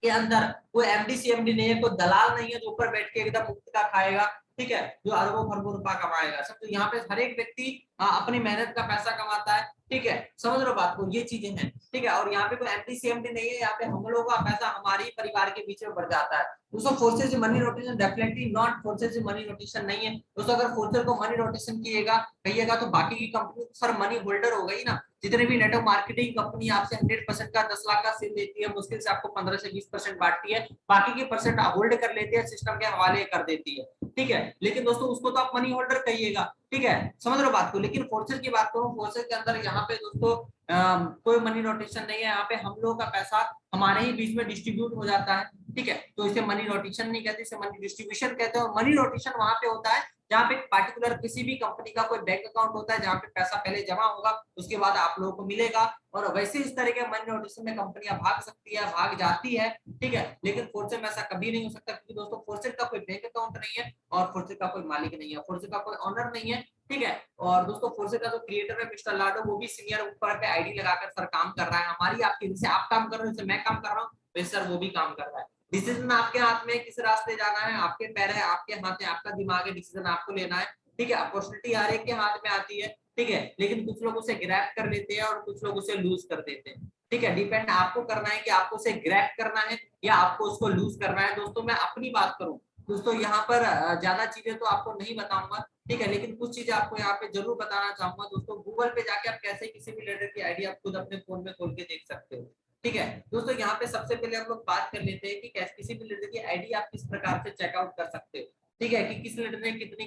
के अंदर कोई एमडी सीएमडी नहीं है, कोई दलाल नहीं है जो ऊपर बैठ के एकदम मुफ्त का खाएगा, ठीक है, जो अरबों खरबों रुपया कमाएगा सब। तो यहाँ पे हर एक व्यक्ति अपनी मेहनत का पैसा कमाता है, ठीक है, समझ रहे हो बात को, ये चीजें हैं, ठीक है। और यहाँ पे कोई एमडी सीएमडी नहीं है, यहाँ पे हम लोगों का पैसा हमारे ही परिवार के बीच में बढ़ जाता है। दोस्तों forces money rotation definitely not forces money rotation नहीं है दोस्तों। अगर फोर्सेज को मनी रोटेशन कहिएगा तो बाकी की कंपनी सर मनी होल्डर हो गई ना। जितने भी नेटवर्क मार्केटिंग कंपनी आपसे 100% का 10 लाख का सेल देती है, मुश्किल से आपको 15 से 20% बांटती है, बाकी के परसेंट होल्ड कर लेती है, सिस्टम के हवाले कर देती है, ठीक है। लेकिन दोस्तों उसको तो आप मनी होल्डर कहिएगा, ठीक है, समझ रहे हो बात को। लेकिन फोर्सेज की बात करूं, फोर्सेज के अंदर यहाँ पे दोस्तों कोई मनी रोटेशन नहीं है। यहाँ पे हम लोगों का पैसा हमारे ही बीच में डिस्ट्रीब्यूट हो जाता है, ठीक है। तो इसे मनी रोटेशन नहीं कहते, इसे मनी डिस्ट्रीब्यूशन कहते हैं। और मनी रोटेशन वहां पे होता है जहाँ पे पार्टिकुलर किसी भी कंपनी का कोई बैंक अकाउंट होता है, जहाँ पे पैसा पहले जमा होगा, उसके बाद आप लोगों को मिलेगा। और वैसे इस तरह के मनी रोटेशन में कंपनियां भाग सकती है, भाग जाती है, ठीक है। लेकिन फोर्सेज में ऐसा कभी नहीं हो सकता, क्योंकि दोस्तों फोर्सेज का कोई बैंक अकाउंट नहीं है और फोर्सेज का कोई मालिक नहीं है, फोर्सेज का कोई ऑनर नहीं है, ठीक है। और दोस्तों फोर्सेज का जो क्रिएटर है मिस्टर लाडो, वो भी सीनियर ऊपर पे आईडी लगाकर सर काम कर रहा है। हमारी आपकी जैसे आप काम कर रहे हो, जैसे मैं काम कर रहा हूँ, वैसे सर वो भी काम कर रहा है। डिसीजन आपके हाथ में, किस रास्ते जाना है, आपके पैर है, आपके हाथ है, आपका दिमाग है, डिसीजन आपको लेना है, ठीक है। अपॉर्चुनिटी हर एक के हाथ में आती है, ठीक है। लेकिन कुछ लोग उसे ग्रैब कर लेते हैं और कुछ लोग उसे लूज कर देते हैं, ठीक है। डिपेंड आपको करना है कि आपको उसे ग्रैब करना है या आपको उसको लूज करना है। दोस्तों मैं अपनी बात करूं दोस्तों, यहाँ पर ज्यादा चीजें तो आपको नहीं बताऊंगा, ठीक है, लेकिन कुछ चीजें आपको यहाँ पे जरूर बताना चाहूंगा। दोस्तों गूगल पे जाके आप कैसे किसी भी लेटर की आईडी आप खुद अपने फोन में खोल के देख सकते हो, ठीक है। दोस्तों यहाँ पे सबसे पहले हम लोग बात कर लेते हैं कि किसी भी लेटर की आईडी आप किस प्रकार से चेकआउट कर सकते हो, ठीक है, कि किस लेटर ने कितने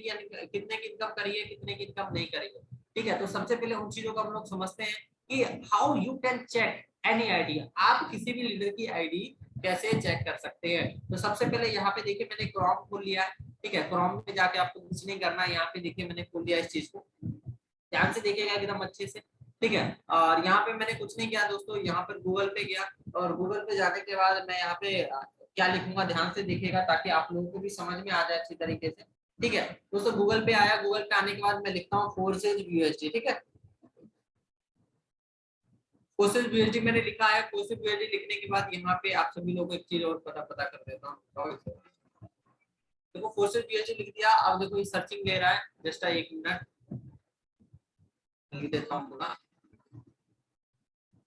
की इनकम करी है, कितने की इनकम नहीं करी है, ठीक है। तो सबसे पहले उन चीजों को हम लोग समझते हैं कि how you can check any ID, आप किसी भी लीडर की आईडी कैसे चेक कर सकते हैं। तो सबसे पहले यहाँ पे देखिए मैंने क्रोम खोल लिया है, ठीक है। क्रोम में जाके आपको कुछ नहीं करना है, यहाँ पे देखिए मैंने खोल लिया इस चीज को, ध्यान से देखिएगा एकदम अच्छे से, ठीक है। और यहाँ पे मैंने कुछ नहीं किया दोस्तों, यहाँ पर गूगल पे गया और गूगल पे जाने के बाद मैं यहाँ पे क्या लिखूंगा ध्यान से देखिएगा, ताकि आप लोगों को भी समझ में आ जाए अच्छी तरीके से, ठीक है। दोस्तों गूगल पे आया, गूगल पे आने के बाद मैं लिखता हूँ फोर्सेज यूएसडी, ठीक है। फोर्सेज यूएसडी मैंने लिखा है। फोर्सेज यूएसडी लिखने के बाद यहाँ पे आप सभी लोगों को एक चीज और पता कर देता हूँ। देखो फोर्सेज यूएसडी लिख दिया, अब देखो ये सर्चिंग ले रहा है, जस्ट एक मिनट लिख देता हूँ पूरा।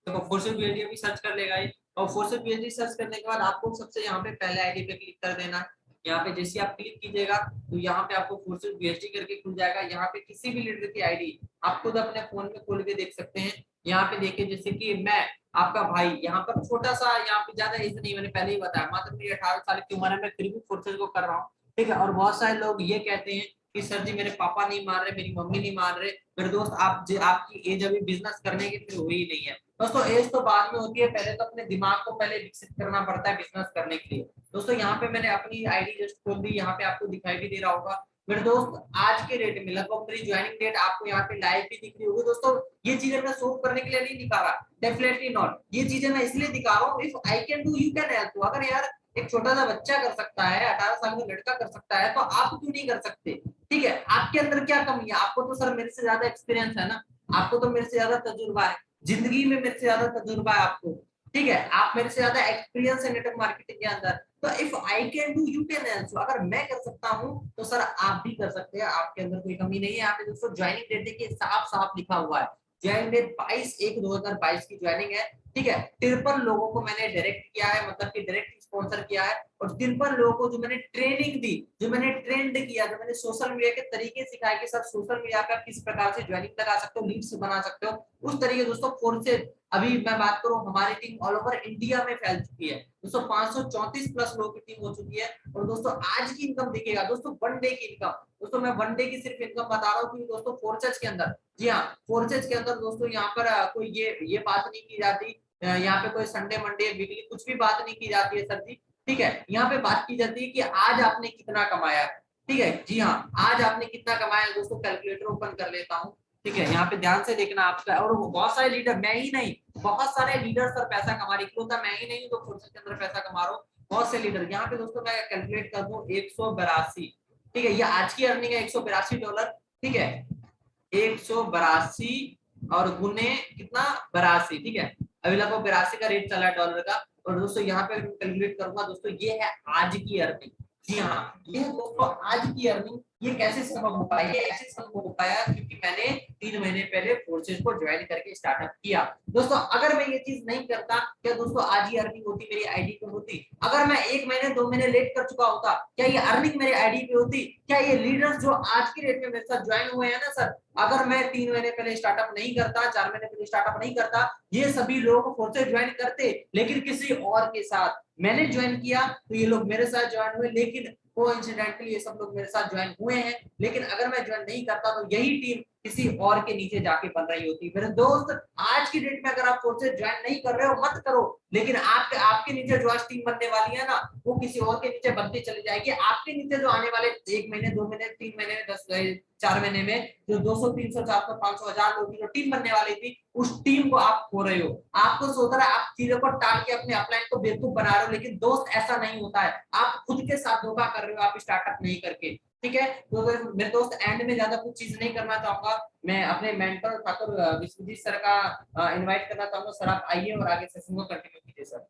देखो फोर्सेज यूएसडी अभी सर्च कर लेगा ये, और फोर्सेज यूएसडी सर्च करने के बाद आपको सबसे यहाँ पे पहले आईडी पे क्लिक कर देना है। यहाँ पे जैसे आप क्लिक कीजिएगा तो यहाँ पे आपको फोर्सेज यूएसडी करके खुल जाएगा। यहाँ पे किसी भी लीडर की आईडी आप खुद अपने फोन में खोल के देख सकते हैं। यहाँ पे देखिए जैसे कि मैं आपका भाई, यहाँ पर छोटा सा, यहाँ पे ज्यादा एज नहीं, मैंने पहले ही बताया, मात्र मेरी 18 साल की उम्र है, मैं फिर भी फोर्सेज को कर रहा हूँ, ठीक है। और बहुत सारे लोग ये कहते हैं कि सर जी मेरे पापा नहीं मान रहे, मेरी मम्मी नहीं मान रहे। मेरे दोस्त आपकी एज अभी बिजनेस करने की फिर हुई ही नहीं है। दोस्तों एज तो बाद में होती है, पहले तो अपने दिमाग को पहले विकसित करना पड़ता है बिजनेस करने के लिए। दोस्तों यहाँ पे मैंने अपनी आईडी जस्ट खोल दी, यहाँ पे आपको दिखाई भी दे रहा होगा मेरे दोस्त, आज के डेट में लगभग मेरी ज्वाइनिंग डेट आपको यहाँ पे लाइव भी दिख रही होगी। दोस्तों ये चीजें मैं शो करने के लिए नहीं दिखा रहा, डेफिनेटली नॉट, ये चीजें मैं इसलिए दिखा रहा हूँ, if I can do you can help. अगर यार एक छोटा सा बच्चा कर सकता है, 18 साल का लड़का कर सकता है, तो आप क्यों नहीं कर सकते, ठीक है। आपके अंदर क्या कमी है, आपको तो सर मेरे से ज्यादा एक्सपीरियंस है ना, आपको तो मेरे से ज्यादा तजुर्बा है, जिंदगी में मेरे से ज्यादा तजुर्बा है आपको, ठीक है। आप मेरे से ज्यादा एक्सपीरियंस है नेटवर्क मार्केटिंग के अंदर। तो if I can do you can also, अगर मैं कर सकता हूं तो सर आप भी कर सकते हैं, आपके अंदर कोई कमी नहीं है। यहाँ पे दोस्तों ज्वाइनिंग डेट देखिए साफ साफ लिखा हुआ है, ज्वाइनिंग डेट 22/1/2022 की ज्वाइनिंग है, ठीक है। 53 लोगों को मैंने डायरेक्ट किया है, मतलब कि डायरेक्ट स्पॉन्सर किया है, और 53 लोगों को जो मैंने ट्रेनिंग दी, जो मैंने ट्रेंड किया, जो मैंने सोशल मीडिया के तरीके सिखाए कि सर सोशल मीडिया पे आप किस प्रकार से ज्वाइनिंग लगा सकते हो, लीड्स बना सकते हो, उस तरीके दोस्तों फोर्सेज, अभी मैं बात करूं हमारी टीम ऑल ओवर इंडिया में फैल चुकी है दोस्तों, 534 प्लस लोगों की टीम हो चुकी है। और दोस्तों आज की इनकम देखिएगा दोस्तों, वन डे की इनकम, दोस्तों मैं वन डे की सिर्फ इनकम बता रहा हूँ कि दोस्तों फोर्सेज के अंदर, जी हाँ फोर्सेज के अंदर दोस्तों यहाँ पर कोई ये बात नहीं की जाती, यहाँ पे कोई संडे मंडे वीकली कुछ भी बात नहीं की जाती है सर जी, ठीक है। यहाँ पे बात की जाती है कि आज आपने कितना कमाया है, ठीक है, जी हाँ आज आपने कितना कमाया है। दोस्तों कैलकुलेटर ओपन कर लेता हूँ, ठीक है, यहाँ पे ध्यान से देखना आपका। और बहुत सारे लीडर, मैं ही नहीं, बहुत सारे लीडर सर पैसा कमा रही, क्यों मैं ही नहीं तो फोर्सेज के अंदर पैसा कमा रहा हूँ, बहुत से लीडर। यहाँ पे दोस्तों मैं कैलकुलेट कर दूं 182, ठीक है, ये आज की अर्निंग है $182, ठीक है, 182 और गुने कितना 82, ठीक है, अभी लगभग 82 का रेट चला है डॉलर का। और दोस्तों यहाँ पे कैलकुलेट करूंगा दोस्तों, ये है आज की अर्निंग, जी हाँ, ये दोस्तों आज की अर्निंग ये कैसे संभव हो पाया? ये ऐसे संभव हो पाया क्योंकि मैंने 3 महीने पहले फोर्सेस को ज्वाइन करके स्टार्टअप किया। दोस्तों अगर मैं ये चीज नहीं करता, क्या दोस्तों आज ये अर्निंग होती मेरी आईडी पे होती? अगर मैं 1 महीने 2 महीने लेट कर चुका होता, क्या ये अर्निंग मेरे आईडी पे होती? क्या ये लीडर्स जो आज की डेट में मेरे साथ ज्वाइन हुए हैं ना सर, अगर मैं 3 महीने पहले स्टार्टअप नहीं करता, 4 महीने पहले स्टार्टअप नहीं करता, ये सभी लोग फोर्सेस ज्वाइन करते, लेकिन किसी और के साथ। मैंने ज्वाइन किया तो ये लोग मेरे साथ ज्वाइन हुए, लेकिन कोइंसिडेंटली ये सब लोग मेरे साथ ज्वाइन हुए हैं। लेकिन अगर मैं ज्वाइन नहीं करता तो यही टीम किसी और के नीचे जाके बन रही होती। मेरे दोस्त आज की डेट में अगर आप फोर्सेस ज्वाइन नहीं कर रहे हो मत करो, लेकिन आपके नीचे जो आज टीम बनने वाली है ना, वो किसी और के नीचे बनती चली जाएगी। आपके नीचे जो आने वाले 1 महीने 2 महीने 3 महीने 10 4 महीने में जो 200 300 400 500 1000 लोगों की जो टीम बनने वाली थी, उस टीम को आप खो रहे हो। आपको सोच रहा है आप चीजों को टाल के अपने अपलाइन को बेवकूफ बना रहे हो, लेकिन दोस्त ऐसा नहीं होता है। आप खुद के साथ धोखा कर रहे हो आप स्टार्टअप नहीं करके। ठीक है, तो मेरे दोस्त एंड में ज्यादा कुछ चीज नहीं करना चाहूंगा। मैं अपने मेंटर ठाकुर विश्वजीत सर का इनवाइट करना चाहूंगा। सर आप आइए और आगे सेशन को कंटिन्यू कीजिए sir.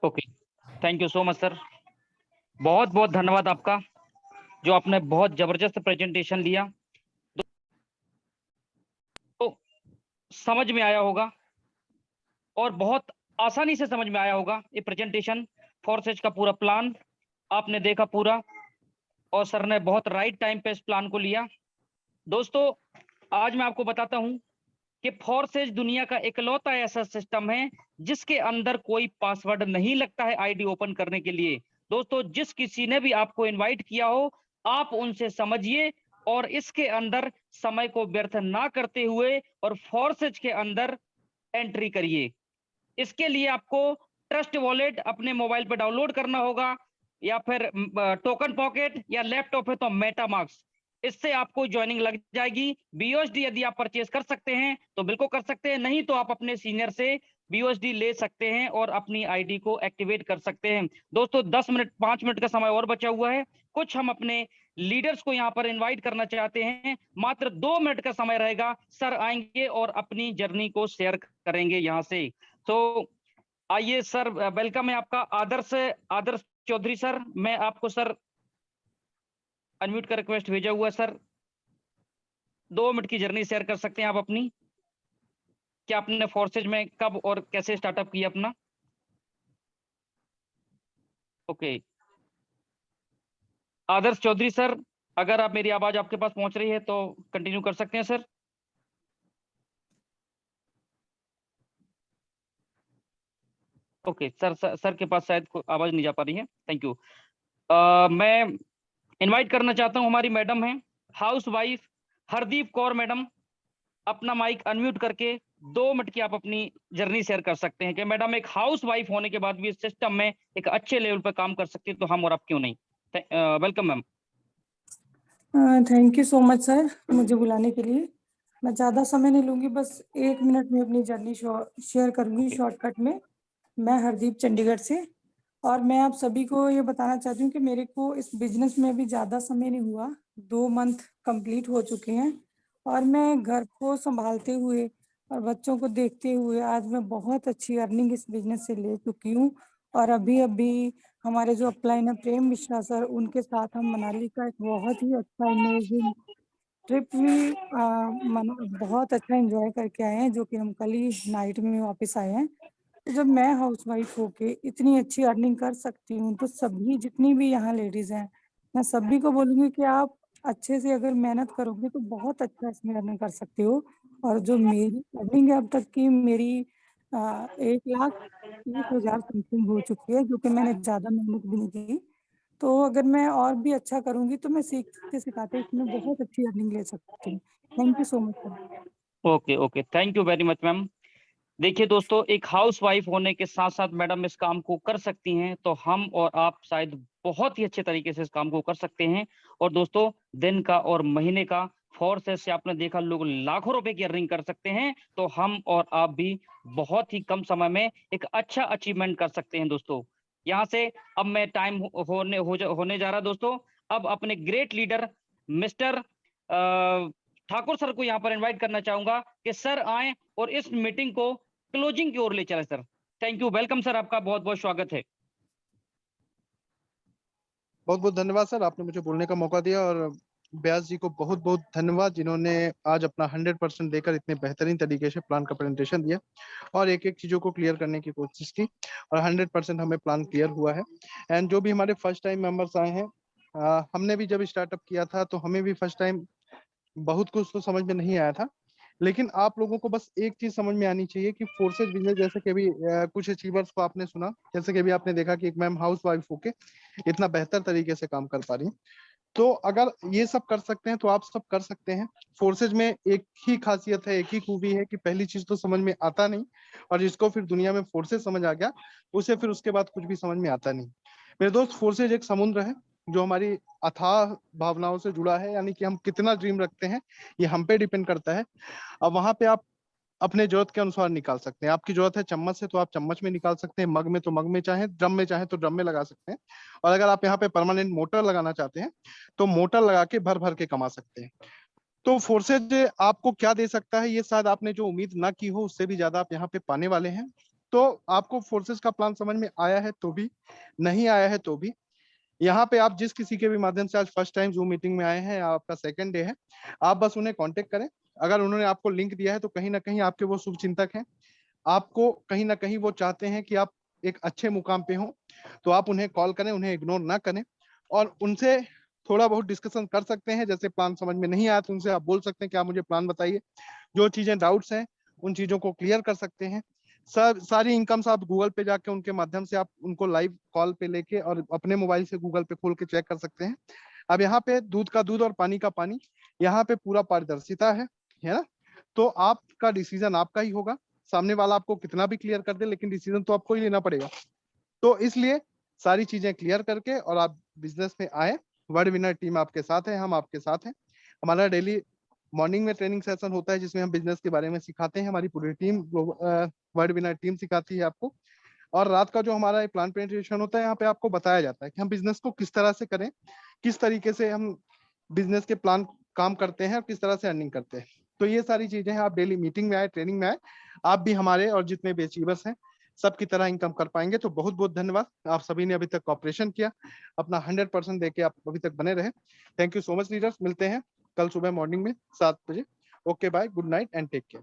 Okay, thank you so much sir, बहुत बहुत धन्यवाद आपका, जो आपने बहुत जबरदस्त प्रेजेंटेशन लिया। तो समझ में आया होगा और बहुत आसानी से समझ में आया होगा ये प्रेजेंटेशन, फोर्सेज का पूरा प्लान आपने देखा पूरा, और सर ने बहुत राइट टाइम पे इस प्लान को लिया। दोस्तों आज मैं आपको बताता हूं कि फोर्सेज दुनिया का इकलौता ऐसा सिस्टम है जिसके अंदर कोई पासवर्ड नहीं लगता है आईडी ओपन करने के लिए। दोस्तों जिस किसी ने भी आपको इनवाइट किया हो, आप उनसे समझिए और इसके अंदर समय को व्यर्थ ना करते हुए और फोर्सेज के अंदर एंट्री करिए। इसके लिए आपको ट्रस्ट वॉलेट अपने मोबाइल पर डाउनलोड करना होगा, या फिर टोकन पॉकेट, या लैपटॉप है तो मेटामास्क। इससे आपको ज्वाइनिंग लग जाएगी। बीओएसडी यदि आप परचेज कर सकते हैं तो बिल्कुल कर सकते हैं, नहीं तो आप अपने सीनियर से बीओएसडी ले सकते हैं और अपनी आईडी को एक्टिवेट कर सकते हैं। दोस्तों 10 मिनट 5 मिनट का समय और बचा हुआ है। कुछ हम अपने लीडर्स को यहाँ पर इनवाइट करना चाहते हैं। मात्र 2 मिनट का समय रहेगा, सर आएंगे और अपनी जर्नी को शेयर करेंगे यहाँ से। तो आइए सर, वेलकम है आपका। आदर्श आदर्श चौधरी सर, मैं आपको सर अनम्यूट का रिक्वेस्ट भेजा हुआ सर। 2 मिनट की जर्नी शेयर कर सकते हैं आप अपनी, क्या आपने फोर्सेज में कब और कैसे स्टार्टअप किया अपना। ओके, आदर्श चौधरी सर, अगर आप मेरी आवाज आपके पास पहुंच रही है तो कंटिन्यू कर सकते हैं सर। ओके सर के पास शायद आवाज नहीं जा पा रही है। Thank you. मैं इनवाइट करना चाहता हूं, हमारी मैडम है house wife Hardeep Kaur madam, अपना माइक अनम्यूट करके 2 मिनट की आप अपनी जर्नी शेयर कर सकते हैं कि मैडम एक हाउस वाइफ होने के बाद भी इस सिस्टम में एक अच्छे लेवल पर काम कर सकती है, तो हम और आप क्यों नहीं। Welcome ma'am. Thank you so much sir, मुझे बुलाने के लिए। मैं ज़्यादा समय नहीं लूँगी, बस 1 मिनट में अपनी जर्नी शेयर करूँगी शॉर्टकट में। मैं हरदीप चंडीगढ़ से, और मैं आप सभी को ये बताना चाहती हूँ कि मेरे को इस बिजनेस में अभी ज़्यादा समय नहीं हुआ, 2 मंथ कंप्लीट हो चुके हैं, और मैं घर को संभालते हुए और बच्चों को देखते हुए आज मैं बहुत अच्छी अर्निंग इस बिजनेस से ले चुकी हूँ। और अभी हमारे जो अपलाइन है प्रेम मिश्रा सर, उनके साथ हम मनाली का एक बहुत ही अच्छा अमेजिंग ट्रिप भी बहुत अच्छा एंजॉय करके आए हैं, जो कि हम कल ही नाइट में वापस आए हैं। तो जब मैं हाउसवाइफ होके इतनी अच्छी अर्निंग कर सकती हूँ, तो सभी जितनी भी यहाँ लेडीज हैं, मैं सभी को बोलूँगी कि आप अच्छे से अगर मेहनत करोगे तो बहुत अच्छा इसमें अर्निंग कर सकते हो। और जो मेरी अर्निंग है अब तक की, मेरी 1,30,000 समथिंग हो चुकी है, जो कि मैंने ज़्यादा मेहनत भी नहीं की। तो अगर मैं और भी अच्छा करूँगी तो मैं सीखते सिखाते इसमें बहुत अच्छी अर्निंग ले सकती हूँ। Thank you so much sir. Okay, thank you very much ma'am. देखिए दोस्तों, एक हाउस वाइफ होने के साथ साथ मैडम इस काम को कर सकती हैं, तो हम और आप शायद बहुत ही अच्छे तरीके से इस काम को कर सकते हैं। और दोस्तों दिन का और महीने का फोर्सेस से आपने देखा लोग लाखों रुपए की अर्निंग कर सकते हैं, तो हम और आप भी बहुत ही कम समय में एक अच्छा अचीवमेंट कर सकते हैं। दोस्तों यहाँ से अब मैं टाइम होने जा रहा दोस्तों। अब अपने great leader mister Thakur sir को यहाँ पर इन्वाइट करना चाहूंगा कि सर आए और इस मीटिंग को क्लोजिंग की ओर ले चले sir. Thank you, welcome sir, आपका बहुत बहुत स्वागत है। बहुत बहुत धन्यवाद सर, आपने मुझे बोलने का मौका दिया, और व्यास जी को बहुत बहुत धन्यवाद जिन्होंने आज अपना 100% देकर इतने बेहतरीन तरीके से प्लान का प्रेजेंटेशन दिया और एक एक चीजों को क्लियर करने की कोशिश की, और 100% हमें प्लान क्लियर हुआ है। एंड जो भी हमारे फर्स्ट टाइम मेंबर्स आए हैं, हमने भी जब स्टार्टअप किया था तो हमें भी फर्स्ट टाइम बहुत कुछ तो समझ में नहीं आया था, लेकिन आप लोगों को बस एक चीज समझ में आनी चाहिए कि फोर्सेज बिजनेस, जैसे कि अभी कुछ अचीवर्स को आपने सुना, जैसे कि अभी आपने देखा कि एक मैम हाउस वाइफ होके इतना बेहतर तरीके से काम कर पा रही है। तो अगर ये सब कर सकते हैं तो आप सब कर सकते हैं। फोर्सेज में एक ही खासियत है, एक ही खूबी है कि पहली चीज तो समझ में आता नहीं, और जिसको फिर दुनिया में फोर्सेज समझ आ गया उसे फिर उसके बाद कुछ भी समझ में आता नहीं। मेरे दोस्त, फोर्सेज एक समुद्र है जो हमारी अथाह भावनाओं से जुड़ा है, यानी कि हम कितना ड्रीम रखते हैं ये हम पे डिपेंड करता है। अब वहां पे आप अपने जरूरत के अनुसार निकाल सकते हैं। आपकी जरूरत है चम्मच से तो आप चम्मच में निकाल सकते हैं, मग में तो मग में, चाहे ड्रम में चाहे तो ड्रम में लगा सकते हैं, और अगर आप यहाँ पे परमानेंट मोटर लगाना चाहते हैं तो मोटर लगा के भर भर के कमा सकते हैं। तो फोर्सेज आपको क्या दे सकता है, ये शायद आपने जो उम्मीद ना की हो उससे भी ज्यादा आप यहाँ पे पाने वाले हैं। तो आपको फोर्सेज का प्लान समझ में आया है तो भी, नहीं आया है तो भी, यहाँ पे आप जिस किसी के भी माध्यम से आज फर्स्ट टाइम जूम मीटिंग में आए हैं, आपका सेकंड डे है, आप बस उन्हें कांटेक्ट करें। अगर उन्होंने आपको लिंक दिया है तो कहीं ना कहीं आपके वो शुभ चिंतक हैं, आपको कहीं ना कहीं वो चाहते हैं कि आप एक अच्छे मुकाम पे हो, तो आप उन्हें कॉल करें, उन्हें इग्नोर ना करें, और उनसे थोड़ा बहुत डिस्कशन कर सकते हैं। जैसे प्लान समझ में नहीं आया तो उनसे आप बोल सकते हैं कि आप मुझे प्लान बताइए, जो चीजें डाउट्स हैं उन चीजों को क्लियर कर सकते हैं। सब सारी इनकम्स आप गूगल पे जाके उनके माध्यम से आप उनको लाइव कॉल पे लेके और अपने मोबाइल से गूगल पे खोल के चेक कर सकते हैं। अब यहाँ पे दूध का दूध और पानी का पानी, यहाँ पे पूरा पारदर्शिता है ना। तो आपका डिसीजन आपका ही होगा, सामने वाला आपको कितना भी क्लियर कर दे लेकिन डिसीजन तो आपको ही लेना पड़ेगा। तो इसलिए सारी चीजें क्लियर करके और आप बिजनेस में आए। वर्ड विनर टीम आपके साथ है, हम आपके साथ हैं। हमारा डेली मॉर्निंग में ट्रेनिंग सेशन होता है जिसमें हम बिजनेस के बारे में सिखाते हैं, हमारी पूरी टीम वर्ड विनर टीम सिखाती है आपको। और रात का जो हमारा प्लान प्रेजेंटेशन होता है, यहाँ पे आपको बताया जाता है कि हम बिजनेस को किस तरह से करें, किस तरीके से हम बिजनेस के प्लान काम करते हैं और किस तरह से अर्निंग करते हैं। तो ये सारी चीजें हैं, आप डेली मीटिंग में आए, ट्रेनिंग में आए, आप भी हमारे और जितने भी अचीवर्स हैं सबकी तरह इनकम कर पाएंगे। तो बहुत बहुत धन्यवाद, आप सभी ने अभी तक कॉपरेशन किया, अपना 100% देके आप अभी तक बने रहे। Thank you so much leaders, मिलते हैं कल सुबह मॉर्निंग में 7 बजे। Okay bye, good night and take care.